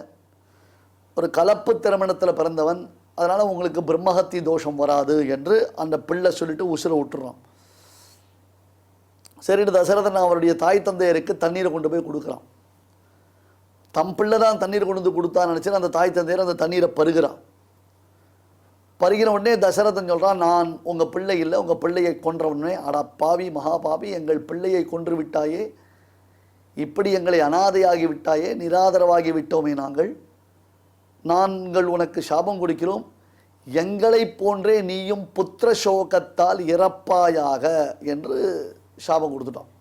S4: ஒரு கலப்பு திருமணத்தில் பிறந்தவன், அதனால் உங்களுக்கு பிரம்மஹத்தி தோஷம் வராது என்று அந்த பிள்ளை சொல்லிட்டு உசுரை விட்டுறான். சரிட்டு தசரதன் அவருடைய தாய் தந்தையருக்கு தண்ணீரை கொண்டு போய் கொடுக்குறான். தம் பிள்ளை தான் தண்ணீர் கொண்டு வந்து கொடுத்தான்னு நினச்சி அந்த தாய் தந்தையர் அந்த தண்ணீரை பருகிறான். பருகிற உடனே தசரதன் சொல்கிறான், நான் உங்கள் பிள்ளை இல்லை, உங்கள் பிள்ளையை கொன்றவுடனே, அடா பாவி மகாபாவி, எங்கள் பிள்ளையை கொன்று விட்டாயே, இப்படி எங்களை அனாதையாகி விட்டாயே, நிராதரவாகி விட்டோமே நாங்கள் உனக்கு சாபம் கொடுக்கிறோம், எங்களை போன்றே நீயும் புத்திர சோகத்தால் இறப்பாயாக என்று சாபம் கொடுத்துட்டான்.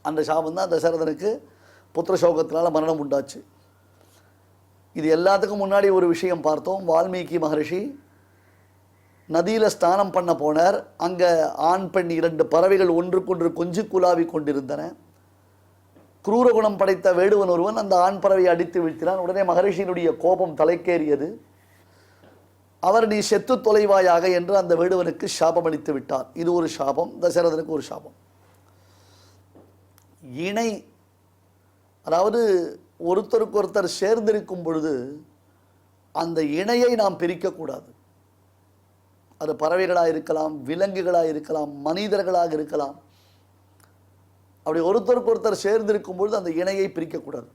S4: அந்த சாபம் தான் தசரதனுக்கு புத்திர சோகத்தினால் மரணம் உண்டாச்சு. இது எல்லாத்துக்கும் முன்னாடி ஒரு விஷயம் பார்த்தோம். வால்மீகி மகரிஷி நதியில் ஸ்நானம் பண்ண போனார். அங்கே ஆண் பெண் 2 பறவைகள் ஒன்றுக்கொன்று கொஞ்சி குலாவி கொண்டிருந்தன. குரூரகுணம் படைத்த வேடுவன் ஒருவன் அந்த ஆண் பறவையை அடித்து வீழ்த்தினான். உடனே மகரிஷியினுடைய கோபம் தலைக்கேறியது. அவர் நீ செத்து தொலைவாயாக என்று அந்த வேடுவனுக்கு சாபம் அளித்து விட்டார். இது ஒரு சாபம், தசரதனுக்கு ஒரு சாபம். இணை, அதாவது ஒருத்தருக்கு ஒருத்தர் சேர்ந்திருக்கும் பொழுது அந்த இணையை நாம் பிரிக்கக்கூடாது. அது பறவைகளாக இருக்கலாம், விலங்குகளாக இருக்கலாம், மனிதர்களாக இருக்கலாம். அப்படி ஒருத்தருக்கு ஒருத்தர் சேர்ந்திருக்கும் பொழுது அந்த இணையை பிரிக்கக்கூடாது.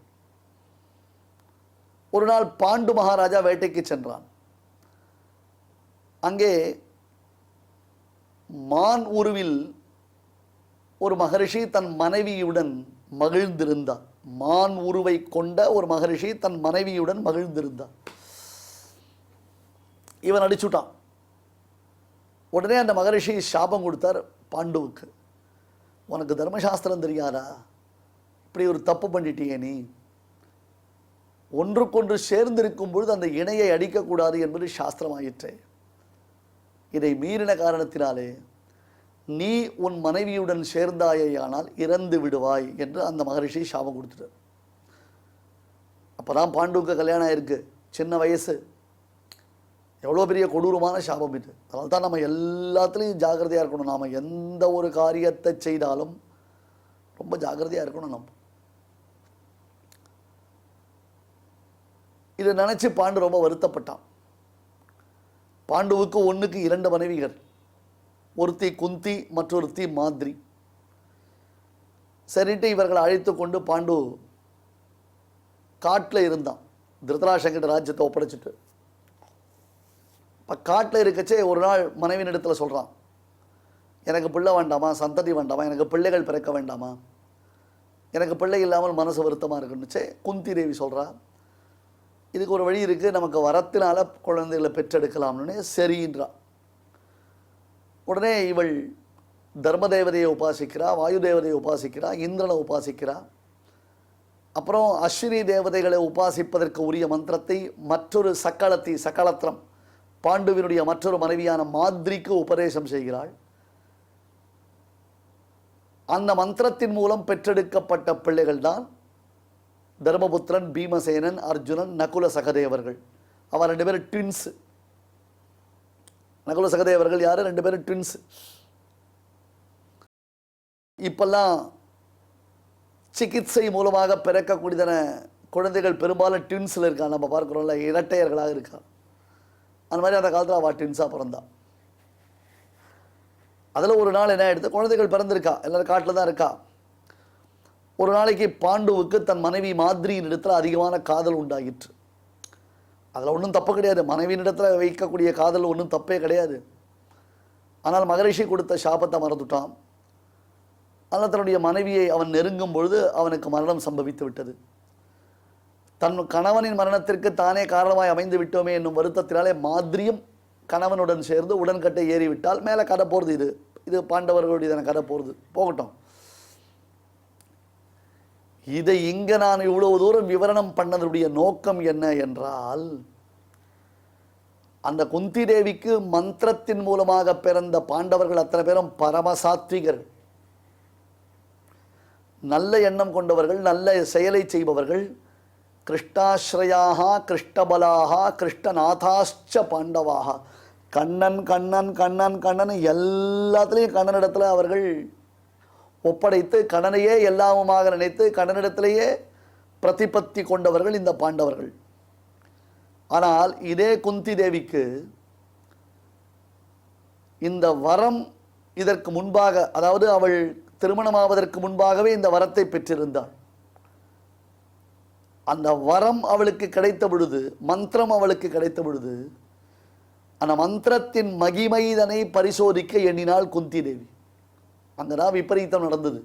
S4: ஒரு நாள் பாண்டு மகாராஜா வேட்டைக்கு சென்றான். அங்கே மான் உருவில் ஒரு மகரிஷி தன் மனைவியுடன் மகிழ்ந்திருந்தார். மான் உருவை கொண்ட ஒரு மகரிஷி தன் மனைவியுடன் மகிழ்ந்திருந்தார். இவன் அடிச்சுட்டான். உடனே அந்த மகரிஷி சாபம் கொடுத்தார் பாண்டுவுக்கு. உனக்கு தர்மசாஸ்திரம் தெரியாதா? இப்படி ஒரு தப்பு பண்ணிட்டீங்க நீ. ஒன்றுக்கொன்று சேர்ந்திருக்கும் பொழுது அந்த இணையை அடிக்கக்கூடாது என்பது சாஸ்திரமாயிற்றே. இதை மீறின காரணத்தினாலே நீ உன் மனைவியுடன் சேர்ந்தாயானால் இறந்து விடுவாய் என்று அந்த மகரிஷி சாபம் கொடுத்துட்டார். அப்போதான் பாண்டுவுக்கு கல்யாணம் ஆயிருக்கு, சின்ன வயசு. எவ்வளோ பெரிய கொடூரமான சாபம் இது. அதனால தான் நம்ம எல்லாத்துலேயும் ஜாக்கிரதையாக இருக்கணும். நாம் எந்த ஒரு காரியத்தை செய்தாலும் ரொம்ப ஜாக்கிரதையாக இருக்கணும். நம்ம இதை நினச்சி பாண்டு ரொம்ப வருத்தப்பட்டான். பாண்டுவுக்கு 1க்கு 2 மனைவிகள், ஒருத்தி குந்தி, மற்றொருத்தி மாத்ரி. சரிட்டு இவர்களை அழைத்து கொண்டு பாண்டு காட்டில் இருந்தான். திருதராஷ்டிரங்கிட்ட ராஜ்யத்தை ஒப்படைச்சிட்டு இப்போ காட்டில் இருக்கச்சே ஒரு நாள் மனைவியின் இடத்துல சொல்கிறான், எனக்கு பிள்ளை வேண்டாமா, சந்ததி வேண்டாமா, எனக்கு பிள்ளைகள் பிறக்க வேண்டாமா, எனக்கு பிள்ளை இல்லாமல் மனசு வருத்தமாக இருக்குன்னுச்சே. குந்தி தேவி சொல்கிறா, இதுக்கு ஒரு வழி இருக்குது, நமக்கு வரத்தினால குழந்தைகளை பெற்றெடுக்கலாம்னு. சரின்றா. உடனே இவள் தர்ம தேவதையை உபாசிக்கிறா, வாயு தேவதையை உபாசிக்கிறா, இந்திரனை உபாசிக்கிறா. அப்புறம் அஸ்வினி தேவதைகளை உபாசிப்பதற்கு உரிய மந்திரத்தை மற்றொரு சக்களத்திரம் பாண்டுவினுடைய மற்றொரு மனைவியான மாத்ரிக்கு உபதேசம் செய்கிறாள். அந்த மந்திரத்தின் மூலம் பெற்றெடுக்கப்பட்ட பிள்ளைகள் தான் தர்மபுத்திரன், பீமசேனன், அர்ஜுனன், நகுல சகதேவர்கள். அவன் 2 பேரும் ட்வின்ஸ். நகுல சகதேவர்கள் யாரு? 2 பேரும் ட்வின்ஸ். இப்பெல்லாம் சிகிச்சை மூலமாக பிறக்கக்கூடியதான குழந்தைகள் பெரும்பாலும் ட்வின்ஸில் இருக்கா. நம்ம பார்க்குறோம்ல, இரட்டையர்களாக இருக்கா. அந்த மாதிரி அந்த காலத்தில் அவள் ட்வின்ஸாக பிறந்தா. அதில் ஒரு நாள் என்ன ஆயிடுது, குழந்தைகள் பிறந்திருக்கா, எல்லாரும் காட்டில் தான் இருக்கா. ஒரு நாளைக்கு பாண்டுவுக்கு தன் மனைவி மாதிரியின் இடத்துல அதிகமான காதல் உண்டாகிற்று. அதில் ஒன்றும் தப்பு கிடையாது, மனைவியின் இடத்துல வைக்கக்கூடிய காதல் ஒன்றும் தப்பே கிடையாது. ஆனால் மகரிஷி கொடுத்த சாபத்தை மறந்துட்டான். ஆனால் தன்னுடைய மனைவியை அவன் நெருங்கும் பொழுது அவனுக்கு மரணம் சம்பவித்து விட்டது. தன் கணவனின் மரணத்திற்கு தானே காரணமாய் அமைந்து விட்டோமே என்னும் வருத்தத்தினாலே மாதிரியும் கணவனுடன் சேர்ந்து உடன்கட்டை ஏறிவிட்டால் மேலே கதை போகிறது. இது பாண்டவர்களுடைய கதை போகிறது, போகட்டும். இதை இங்கே நான் இவ்வளவு தூரம் விவரணம் பண்ணதுடைய நோக்கம் என்ன என்றால், அந்த குந்தி தேவிக்கு மந்திரத்தின் மூலமாக பிறந்த பாண்டவர்கள் அத்தனை பேரும் பரமசாத்விகர், நல்ல எண்ணம் கொண்டவர்கள், நல்ல செயலை செய்பவர்கள். கிருஷ்டாஸ்ரயாக கிருஷ்ணபலாக கிருஷ்ணநாதாச்ச பாண்டவாக. கண்ணன் கண்ணன் கண்ணன் கண்ணன் எல்லாத்துலேயும் கண்ணனிடத்தில் அவர்கள் ஒப்படைத்து கண்ணனையே எல்லாமுமாக நினைத்து கண்ணனிடத்திலேயே பிரதிபத்தி கொண்டவர்கள் இந்த பாண்டவர்கள். ஆனால் இதே குந்தி தேவிக்கு இந்த வரம் இதற்கு முன்பாக, அதாவது அவள் திருமணமாவதற்கு முன்பாகவே இந்த வரத்தை பெற்றிருந்தாள். அந்த வரம் அவளுக்கு கிடைத்த பொழுது, மந்திரம் அவளுக்கு கிடைத்த பொழுது, அந்த மந்திரத்தின் மகிமைதனை பரிசோதிக்க எண்ணினாள் குந்தி தேவி. அங்கதான் விபரீதம் நடந்தது.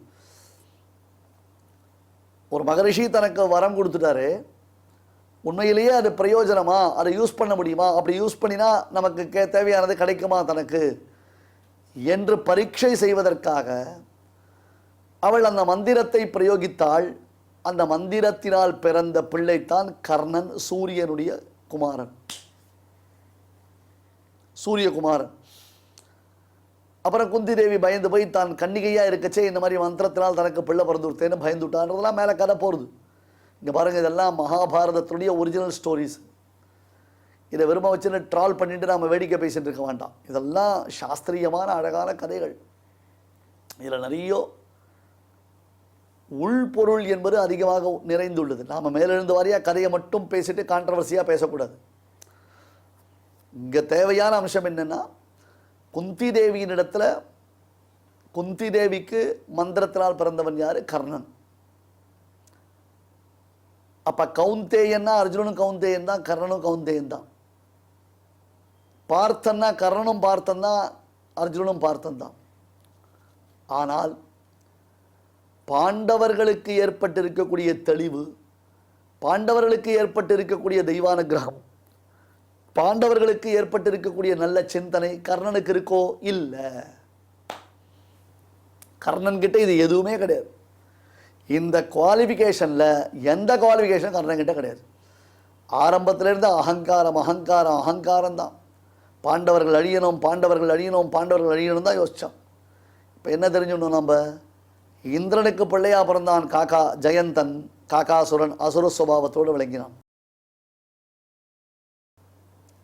S4: ஒரு மகரிஷி தனக்கு வரம் கொடுத்துட்டாரு, உண்மையிலேயே அது பிரயோஜனமா, அதை யூஸ் பண்ண முடியுமா, அப்படி யூஸ் பண்ணினா நமக்கு தேவையானது கிடைக்குமா தனக்கு என்று பரீட்சை செய்வதற்காக அவள் அந்த மந்திரத்தை பிரயோகித்தாள். அந்த மந்திரத்தினால் பிறந்த பிள்ளைத்தான் கர்ணன், சூரியனுடைய குமாரன், சூரியகுமாரன். அப்புறம் குந்தி தேவி பயந்து போய் தான் கன்னிகையா இருக்கச்சே இந்த மாதிரி மந்திரத்தினால் தனக்கு பிள்ளை பிறந்துட்டேன்னு பயந்துட்டான்றதெல்லாம் மேலே கதை போகிறது. இங்கே பாருங்கள், இதெல்லாம் மகாபாரதத்துடைய ஒரிஜினல் ஸ்டோரிஸ். இதை விரும்ப வச்சுன்னு ட்ரால் பண்ணிட்டு நம்ம வேடிக்கை பேசிட்டு இருக்க வேண்டாம். இதெல்லாம் சாஸ்திரியமான அழகான கதைகள். இதில் நிறைய உள்பொருள் என்பது அதிகமாக நிறைந்துள்ளது. நாம் மேலெழுந்து வாரியாக கதையை மட்டும் பேசிட்டு கான்ட்ரவர்சியாக பேசக்கூடாது. இங்கே தேவையான அம்சம் என்னென்னா, குந்தி தேவியின் இடத்துல குந்தி தேவிக்கு மந்திரத்தினால் பிறந்தவன் யார்? கர்ணன். அப்போ கௌந்தேயன்னா அர்ஜுனனும் கௌந்தேயன் தான், கர்ணனும் கௌந்தேயன் தான். பார்த்தன்னா கர்ணனும் பார்த்தன் தான், அர்ஜுனனும் பார்த்தன் தான். ஆனால் பாண்டவர்களுக்கு ஏற்பட்டிருக்கக்கூடிய தெளிவு, பாண்டவர்களுக்கு ஏற்பட்டிருக்கக்கூடிய தெய்வானுக்கிரகம், பாண்டவர்களுக்கு ஏற்பட்டிருக்கக்கூடிய நல்ல சிந்தனை கர்ணனுக்கு இருக்கோ? இல்லை. கர்ணன் கிட்ட இது எதுவுமே கிடையாது. இந்த குவாலிஃபிகேஷனில் எந்த குவாலிஃபிகேஷன் கர்ணன் கிட்ட கிடையாது. ஆரம்பத்திலிருந்து அகங்காரம் அகங்காரம் அகங்காரம் தான். பாண்டவர்கள் அழியணும், பாண்டவர்கள் அழியணும், பாண்டவர்கள் அழியணும் தான் யோசித்தோம். இப்போ என்ன தெரிஞ்சுக்கணும், நம்ம இந்திரனுக்கு பிள்ளையா பிறந்தான் காக்கா ஜெயந்தன், காக்காசுரன் அசுர சுபாவத்தோடு விளங்கினான்.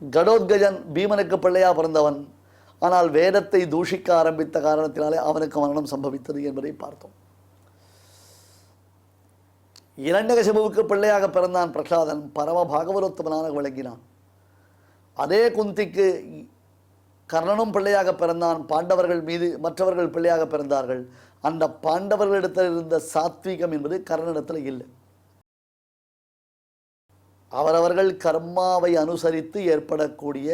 S4: கடோத்கஜன் பீமனுக்கு பிள்ளையா பிறந்தவன், ஆனால் வேதத்தை தூஷிக்க ஆரம்பித்த காரணத்தினாலே அவனுக்கு மரணம் சம்பவித்தது என்பதை பார்த்தோம். இரண்டகசிபுவுக்கு பிள்ளையாக பிறந்தான் பிரகலாதன், பரம பாகவதோத்தமனாக விளங்கினான். அதே குந்திக்கு கர்ணனும் பிள்ளையாக பிறந்தான், பாண்டவர்கள் மீது மற்றவர்கள் பிள்ளையாக பிறந்தார்கள். அந்த பாண்டவர்களிடத்தில் இருந்த சாத்வீகம் என்பது கர்ணனிடத்தில் இல்லை. அவரவர்கள் கர்மாவை அனுசரித்து ஏற்படக்கூடிய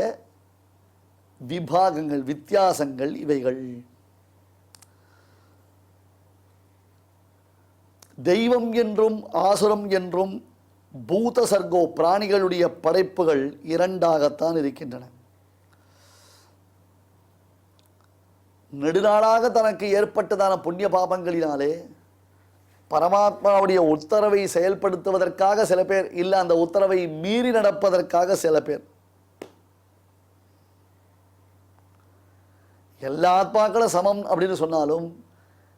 S4: விபாகங்கள், வித்தியாசங்கள் இவைகள். தெய்வம் என்றும் ஆசுரம் என்றும் பூத சர்க்கோ பிராணிகளுடைய படைப்புகள் இரண்டாகத்தான் இருக்கின்றன. நெடுநாளாக தனக்கு ஏற்பட்டதான புண்ணிய பாபங்களினாலே பரமாத்மாவுடைய உத்தரவை செயல்படுத்துவதற்காக சில பேர், இல்லை அந்த உத்தரவை மீறி நடப்பதற்காக சில பேர். எல்லா ஆத்மாக்களும் சமம் அப்படின்னு சொன்னாலும்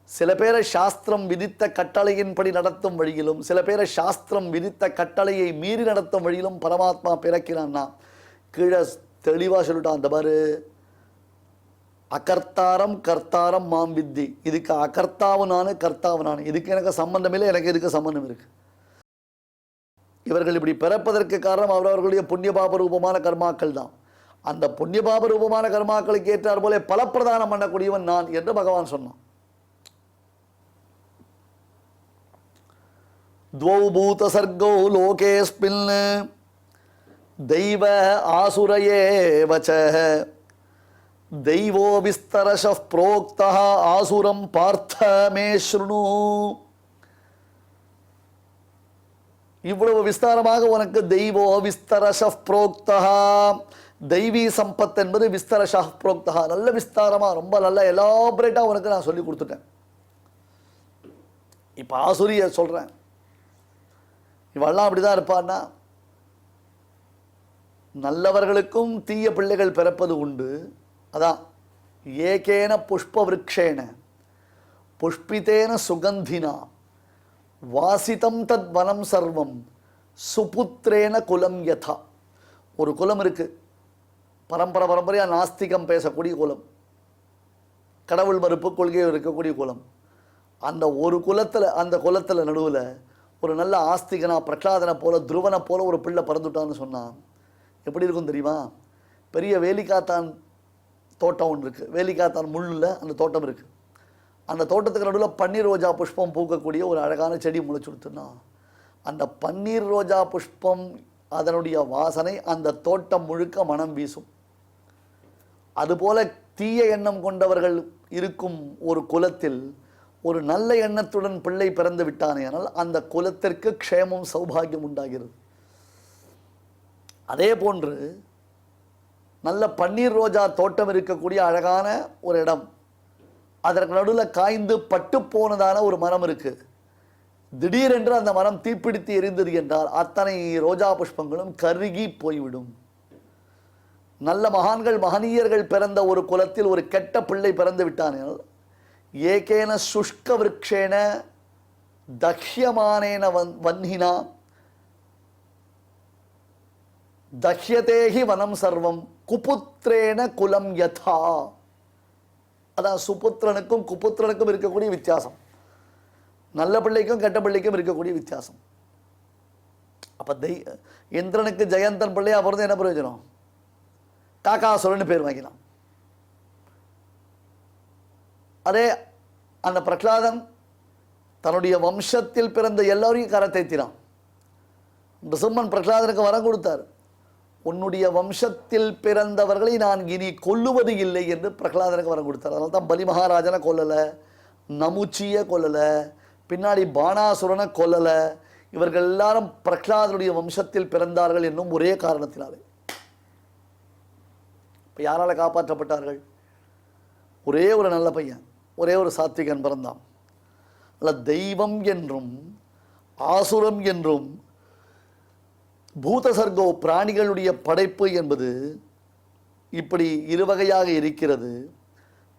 S4: சில பேரை சாஸ்திரம் விதித்த கட்டளையின்படி நடத்தும் வழியிலும், சில பேரை சாஸ்திரம் விதித்த கட்டளையை மீறி நடத்தும் வழியிலும் பரமாத்மா பிறக்கிறான்னா கீழே தெளிவாக சொல்லிட்டான். அந்த பாரு, அகர்த்தாரம் கர்த்தாரம் மாம் வித்தி. இதுக்கு அகர்த்தாவும் நான், கர்த்தாவும் நான். இதுக்கு எனக்கு சம்பந்தம் இல்லை, எனக்கு இதுக்கு சம்பந்தம் இருக்கு. இவர்கள் இப்படி பிறப்பதற்கு காரணம் அவரவர்களுடைய புண்ணிய பாப ரூபமான கர்மாக்கள் தான். அந்த புண்ணியபாப ரூபமான கர்மாக்களுக்கு ஏற்றார் போல பலப்பிரதானம் பண்ணக்கூடியவன் நான் என்று பகவான் சொன்னான். துவௌ பூத சர்கோ லோகேஸ்மின் தெய்வ ஆசுரயேவச தெய்வோ விஸ்தரஷ புரோக்தः ஆசுரம் பார்த்த மே ஸ்ருணு. இவ்வளவு விஸ்தாரமாக உனக்கு தெய்வோ விஸ்தரஷ புரோக்தா, தெய்வீ சம்பத் என்பது விஸ்தரஷ புரோக்தா, நல்ல விஸ்தாரமா ரொம்ப நல்ல எலாபரேட்டா உனக்கு நான் சொல்லி கொடுத்துட்டேன். இப்ப ஆசுரிய சொல்றேன், இவெல்லாம் அப்படிதான் இருப்பான்னா, நல்லவர்களுக்கும் தீய பிள்ளைகள் பிறப்பது உண்டு. அதான் ஏகேன புஷ்ப விருக்ஷேன புஷ்பிதேன சுகந்தினா வாசிதம் தத் வனம் சர்வம் சுபுத்திரேன குலம் யதா. ஒரு குலம் இருக்கு, பரம்பரையா நாஸ்திகம் பேசக்கூடிய குலம், கடவுள் மறுப்பு கொள்கையை இருக்கக்கூடிய குலம். அந்த குலத்துல நடுவில் ஒரு நல்ல ஆஸ்திகனா பிரகலாதனை போல துருவனை போல ஒரு பிள்ளை பிறந்துட்டான்னு சொன்னான், எப்படி இருக்கும் தெரியுமா? பெரிய வேலிக்காத்தான் தோட்டம் ஒன்று இருக்குது, வேலிக்காத்தான் முள்ளில் அந்த தோட்டம் இருக்குது. அந்த தோட்டத்துக்கு நடுவில் பன்னீர் ரோஜா புஷ்பம் பூக்கக்கூடிய ஒரு அழகான செடி முளைச்சு கொடுத்துன்னா, அந்த பன்னீர் ரோஜா புஷ்பம் அதனுடைய வாசனை அந்த தோட்டம் முழுக்க மனம் வீசும். அதுபோல தீய எண்ணம் கொண்டவர்கள் இருக்கும் ஒரு குலத்தில் ஒரு நல்ல எண்ணத்துடன் பிள்ளை பிறந்து விட்டானே, ஆனால் அந்த குலத்திற்கு க்ஷேமம் சௌபாகியம் உண்டாகிறது. அதே போன்று நல்ல பன்னீர் ரோஜா தோட்டம் இருக்கக்கூடிய அழகான ஒரு இடம், அதற்கு நடுவில் காய்ந்து பட்டு போனதான ஒரு மரம் இருக்கு. திடீரென்று அந்த மரம் தீப்பிடித்து எரிந்தது என்றால் அத்தனை ரோஜா புஷ்பங்களும் கருகி போய்விடும். நல்ல மகான்கள் மகனீயர்கள் பிறந்த ஒரு குலத்தில் ஒரு கெட்ட பிள்ளை பிறந்து விட்டானால் ஏகேன சுஷ்க விருக்ஷேன தஹ்யமானேன வன்ஹினா தஹ்யதேஹி வனம் சர்வம் குபுத்ரேன குலம் யதா. அதான் சுபுத்திரனுக்கும் குபுத்திரனுக்கும் இருக்கக்கூடிய வித்தியாசம், நல்ல பிள்ளைக்கும் கெட்ட பிள்ளைக்கும் இருக்கக்கூடிய வித்தியாசம். அப்ப இந்திரனுக்கு ஜெயந்தன் பிள்ளையா பிறந்து என்ன பிரயோஜனம்? காக்காசுரன்னு பேர் வாங்கினான். அதே அந்த பிரகலாதன் தன்னுடைய வம்சத்தில் பிறந்த எல்லோரையும் கரத்தைத்தினான். நிருசிம்மன் பிரகலாதனுக்கு வரம் கொடுத்தார், உன்னுடைய வம்சத்தில் பிறந்தவர்களை நான் இனி கொல்லுவது இல்லை என்று பிரகலாதனுக்கு வரம் கொடுத்தார். அதனால தான் பலி மகாராஜனை கொல்லலை, நமுச்சியை கொல்லலை, பின்னாடி பானாசுரனை கொல்லலை. இவர்கள் எல்லாரும் பிரகலாதனுடைய வம்சத்தில் பிறந்தார்கள் என்னும் ஒரே காரணத்தினாலே. இப்போ யாரால் காப்பாற்றப்பட்டார்கள்? ஒரே ஒரு நல்ல பையன், ஒரே ஒரு சாத்விகன் பிறந்தான். அல்ல தெய்வம் என்றும் ஆசுரம் என்றும் பூதசர்கோ பிராணிகளுடைய படைப்பு என்பது இப்படி இருவகையாக இருக்கிறது.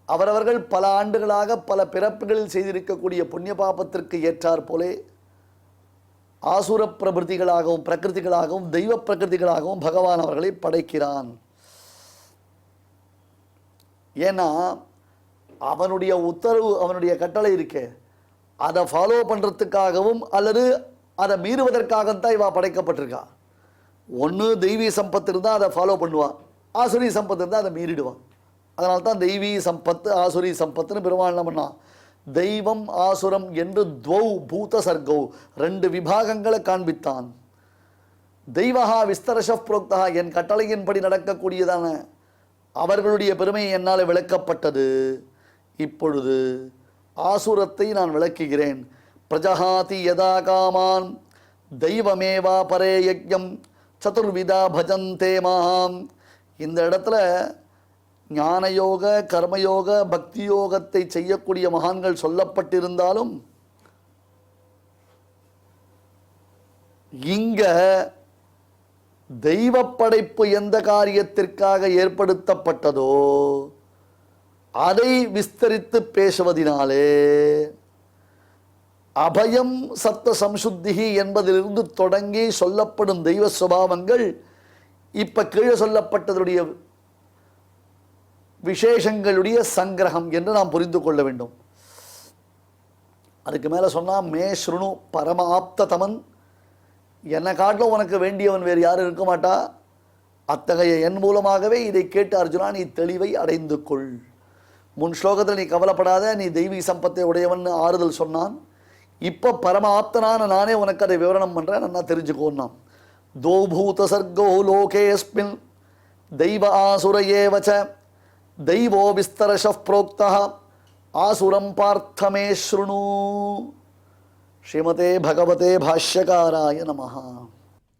S4: அவரவர்கள் பல ஆண்டுகளாக பல பிறப்புகளில் செய்திருக்கக்கூடிய புண்ணிய பாபத்திற்கு ஏற்றார் போலே ஆசுர பிரகிருதிகளாகவும் பிரகிருதிகளாகவும் தெய்வ பிரகிருதிகளாகவும் பகவான் அவர்களை படைக்கிறான். ஏன்னா அவனுடைய உத்தரவு, அவனுடைய கட்டளை இருக்கே, அதை ஃபாலோ பண்ணுறதுக்காகவும் அல்லது அதை மீறுவதற்காகத்தான் இவா படைக்கப்பட்டிருக்கா. ஒன்று தெய்வீ சம்பத்து இருந்தால் அதை ஃபாலோ பண்ணுவான், ஆசுரி சம்பத்து இருந்தால் அதை மீறிடுவான். அதனால தான் தெய்வீ சம்பத்து ஆசுரி சம்பத்துன்னு பெருமாள் என்ன பண்ணான், தெய்வம் ஆசுரம் என்று துவௌ பூத சர்கௌ ரெண்டு விபாகங்களை காண்பித்தான். தெய்வஹா விஸ்தரஷ புரோக்தா, என் கட்டளையின்படி நடக்கக்கூடியதான அவர்களுடைய பெருமை என்னால் விளக்கப்பட்டது. இப்பொழுது ஆசுரத்தை நான் விளக்குகிறேன். பிரஜஹாதி யதா காமான் தெய்வமேவா பரே யஜ்யம் சதுர்விதா பஜந்தே மாம். இந்த இடத்துல ஞானயோக கர்மயோக பக்தி யோகத்தை செய்யக்கூடிய மகான்கள் சொல்லப்பட்டிருந்தாலும் இங்க தெய்வ படைப்பு எந்த காரியத்திற்காக ஏற்படுத்தப்பட்டதோ அதை விஸ்தரித்து பேசுவதினாலே அபயம் சத்த சம்சுத்திகி என்பதிலிருந்து தொடங்கி சொல்லப்படும் தெய்வ சுபாவங்கள் இப்ப கீழே சொல்லப்பட்டதுடைய விசேஷங்களுடைய சங்கிரகம் என்று நாம் புரிந்து கொள்ள வேண்டும். அதுக்கு மேல சொன்னா மே ஸ்ருணு பரம ஆப்த தமன், என்னை காட்டிலும் உனக்கு வேண்டியவன் வேறு யாரும் இருக்க மாட்டா. அத்தகைய என் மூலமாகவே இதை கேட்டு அர்ஜுனா நீ தெளிவை அடைந்து கொள். முன் ஸ்லோகத்தில் நீ கவலைப்படாத, நீ தெய்வீ சம்பத்தை உடையவன் ஆறுதல் சொன்னான். இப்போ பரம ஆப்தனான நானே உனக்கு அதை விவரணம் பண்ணுறேன், நல்லா தெரிஞ்சுக்கோன்னா. தோபூத சர்கோ லோகேஸ்மின் தெய்வ ஆசுர ஏவச்ச தெய்வோ விஸ்தரஷ புரோக்தா ஆசுரம் பார்த்தமே ஸ்ருணு. ஸ்ரீமதே பகவதே பாஷ்யகாராய நமஹ.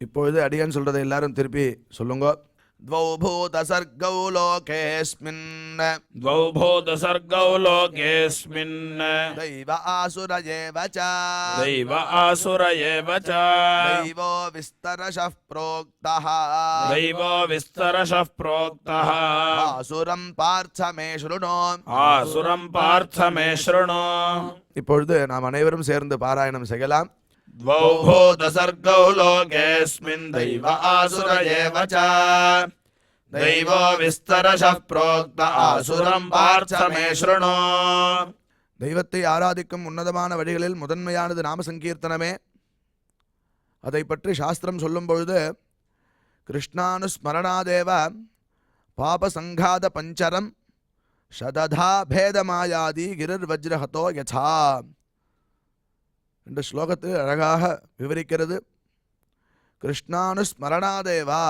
S1: இப்பொழுது அடியான் சொல்றதை எல்லாரும் திருப்பி சொல்லுங்க. द्वौ भूतसर्गौ लोकेऽस्मिन्
S3: द्वौ भूतसर्गौ लोकेऽस्मिन्
S1: दैव आसुर एव च
S3: दैव आसुर एव च
S1: दैवो विस्तरशः प्रोक्तः
S3: दैवो विस्तरशः प्रोक्तः
S1: आसुरं पार्थ मे शृणु
S3: आसुरं पार्थ मे शृणु.
S1: இப்பொழுது நாம் அனைவரும் சேர்ந்து பாராயணம் செய்யலாம்.
S3: द्वौ भूतसर्गौ लोकेऽस्मिन् दैव आसुर एव च दैवो विस्तरशः प्रोक्त आसुरं पार्थ मे शृणु.
S1: தெய்வத்தை ஆராதிக்கும் உன்னதமான வழிகளில் முதன்மையானது நாம சங்கீர்த்தனமே. அதை பற்றி சாஸ்திரம் சொல்லும் பொழுது கிருஷ்ணானுஸ்மரணாதேவ பாபசங்காத பஞ்சரம் சததா பேதமாயாதி கிரிர் வஜ்ரஹதோ யசா என்ற ஸ்லோகத்தை அழகாக விவரிக்கிறது. கிருஷ்ணானுஸ்மரணாதேவா,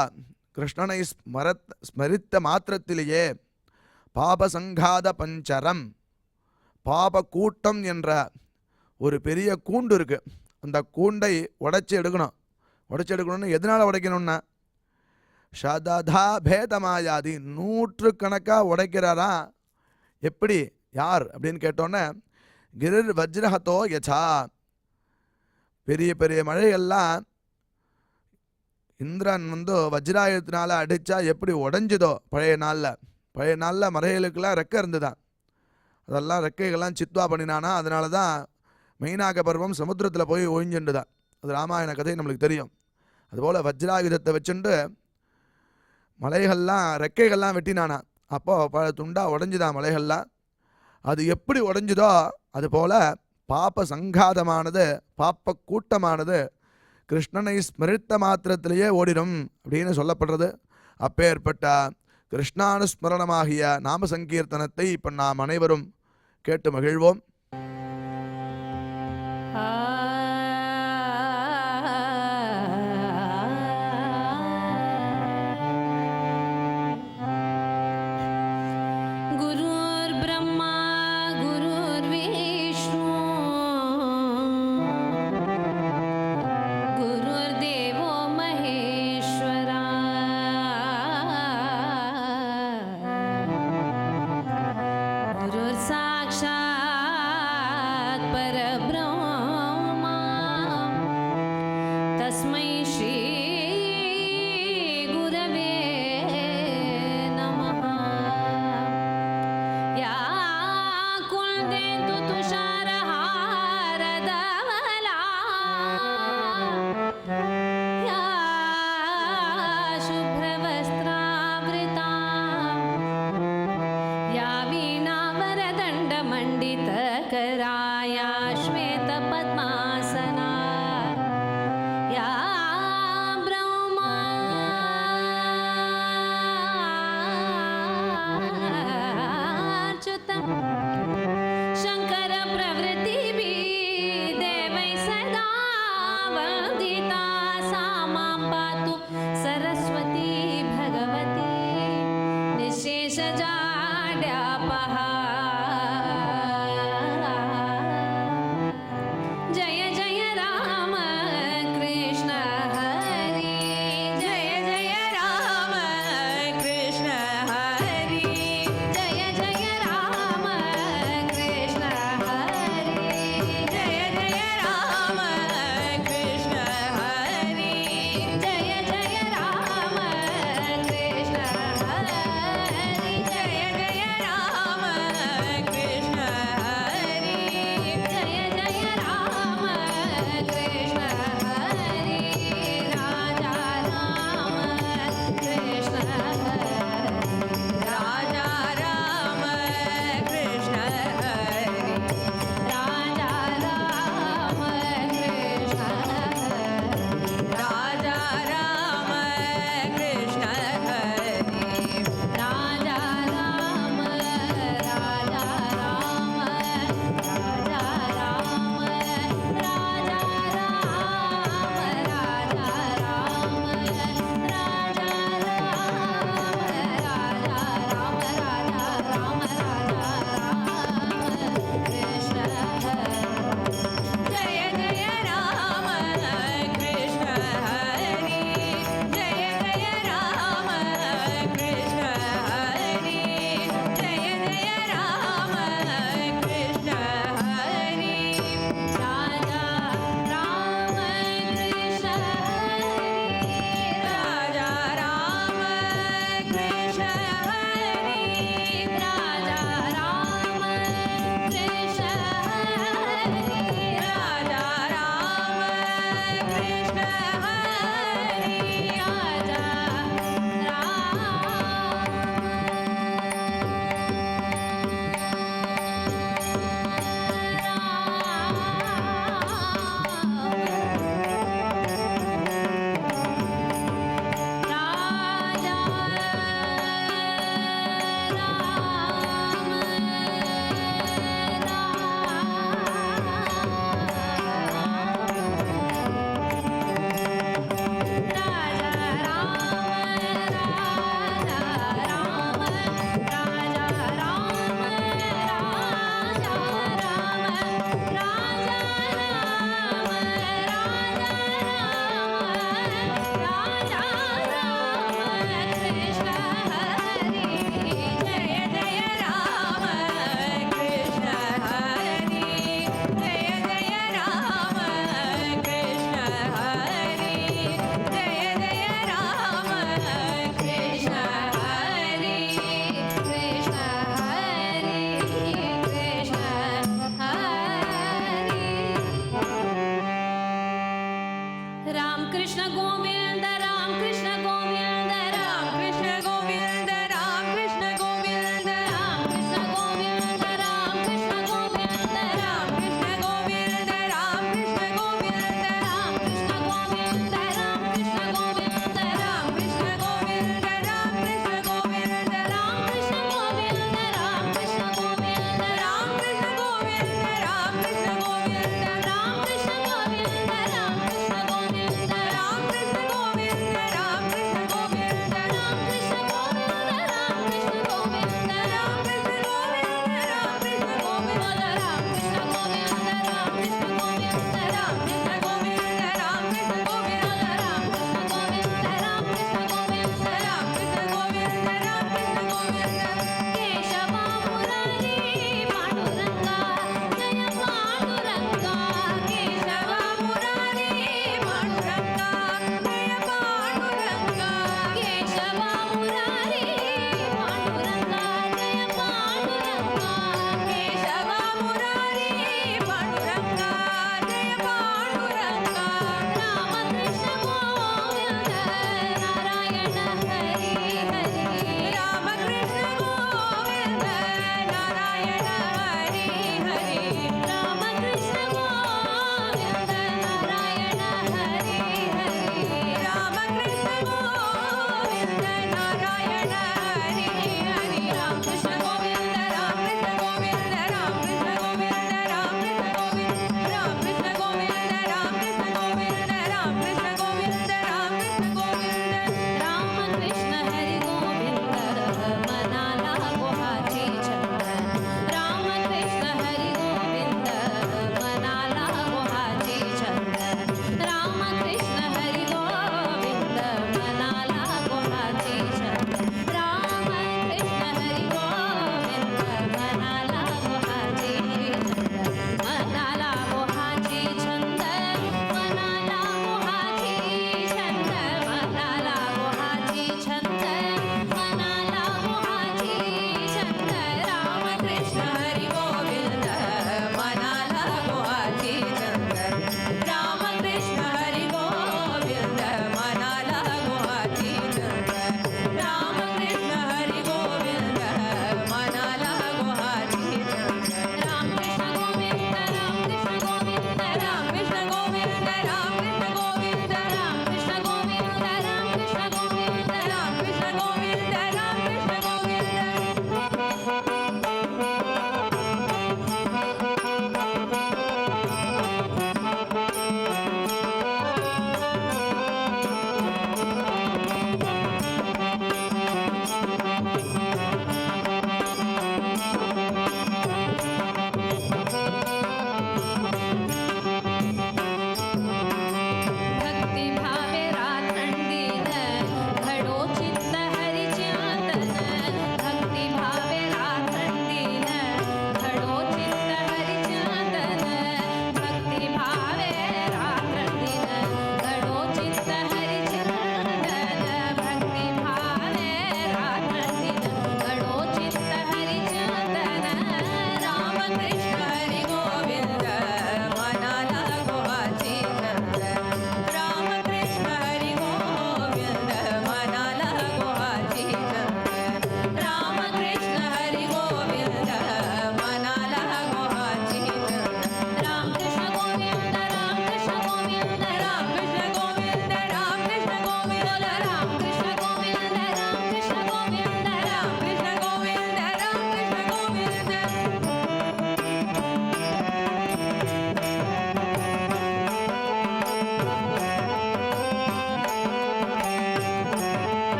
S1: கிருஷ்ணனை ஸ்மரித்த மாத்திரத்திலேயே பாபசங்காத பஞ்சரம், பாப கூட்டம் என்ற ஒரு பெரிய கூண்டு இருக்கு. அந்த கூண்டை உடைச்சி எடுக்கணும்னு எதனால் உடைக்கணும்னா சததா பேதமாயாதி, நூற்றுக்கணக்காக உடைக்கிறாரா. எப்படி, யார் அப்படின்னு கேட்டோன்னே கிரிர் வஜ்ரஹதோ யசா, பெரிய பெரிய மழையெல்லாம் இந்திரன் வஜ்ராயுதத்தினால அடித்தா எப்படி உடஞ்சுதோ பழைய நாளில் மறைகளுக்கெல்லாம் ரெக்கை இருந்துதான். அதெல்லாம் ரெக்கைகள்லாம் சித்வா பண்ணினானா. அதனால தான் மெயினாக பருவம் சமுத்திரத்தில் போய் ஒழிஞ்சுண்டுதான். அது ராமாயண கதை நம்மளுக்கு தெரியும். அதுபோல் வஜ்ராயுதத்தை வச்சுண்டு மலைகள்லாம் ரெக்கைகள்லாம் வெட்டினானா. அப்போது பல துண்டாக உடஞ்சுதான் மலைகள்லாம். அது எப்படி உடஞ்சுதோ அதுபோல் பாப்ப சங்காதமானது, பாப்ப கூட்டமானது கிருஷ்ணனை ஸ்மரித்த மாத்திரத்திலேயே ஓடிடும் அப்படின்னு சொல்லப்படுறது. அப்பேற்பட்ட கிருஷ்ணானுஸ்மரணமாகிய நாம சங்கீர்த்தனத்தை இப்போ நாம் அனைவரும் கேட்டு மகிழ்வோம்.
S2: Rama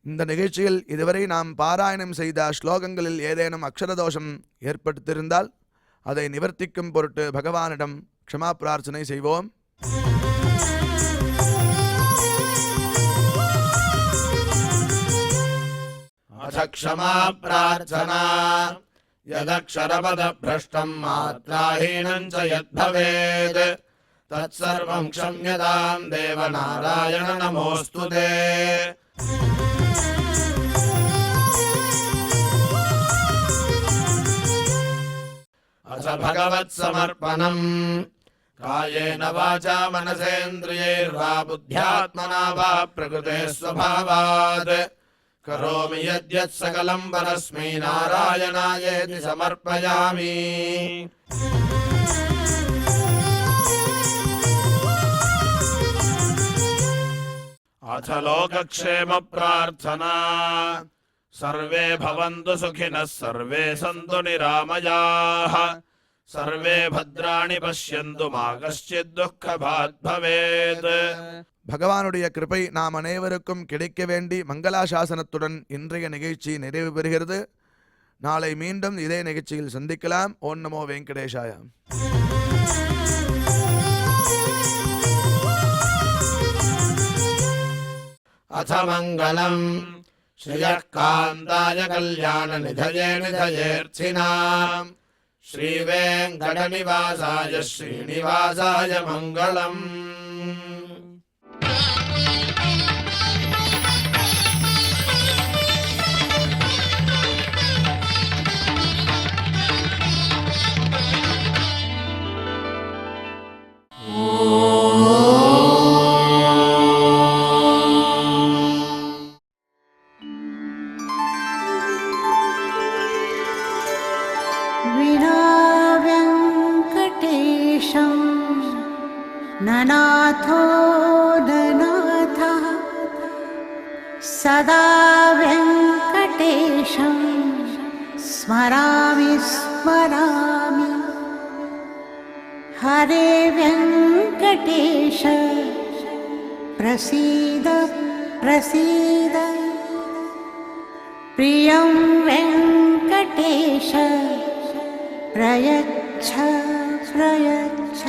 S1: இந்த நிகழ்ச்சியில் இதுவரை நாம் பாராயணம் செய்த ஸ்லோகங்களில் ஏதேனும் அக்ஷரதோஷம் ஏற்படுத்தியிருந்தால் அதை நிவர்த்திக்கும் பொருட்டு பகவானிடம் க்ஷமா பிரார்த்தனை செய்வோம்.
S3: अथ क्षमा प्रार्थना यदक्षरपदभ्रष्टम् मात्राहीनम् च यद्भवेत् तत्सर्वम् क्षम्यताम् देवनारायण नमोऽस्तु ते. अथ भगवत्समर्पणम् कायेन वाचा मनसेन्द्रियैर्वा बुद्ध्यात्मना वा प्रकृते स्वभावात् करोमि यद्यत् सकलम् परस्मै नारायणायेति समर्पयामि. अथ लोकक्षेम प्रार्थना सर्वे भवन्तु सुखिनः सर्वे सन्तु निरामयाः सर्वे भद्राणि पश्यन्तु मा कश्चित् दुःखभाग् भवेत्.
S1: பகவானுடைய கிருபை நாம் அனைவருக்கும் கிடைக்க வேண்டி மங்களாசாசனத்துடன் இன்றைய நிகழ்ச்சி நிறைவு பெறுகிறது. நாளை மீண்டும் இதே நிகழ்ச்சியில் சந்திக்கலாம். ஓம் நமோ வெங்கடேஷாய.
S3: अथ मङ्गलम् श्रियः कान्ताय कल्याणनिधये निधयेऽर्थिनाम् श्रीवेङ्कटनिवासाय श्रीनिवासाय मङ्गलम्.
S5: ननाथो ननाथः सदा वेङ्कटेशं स्मरामि स्मरामि. हरे वेङ्कटेश प्रसीद प्रसीद. प्रियं वेङ्कटेश प्रयच्छ प्रयच्छ.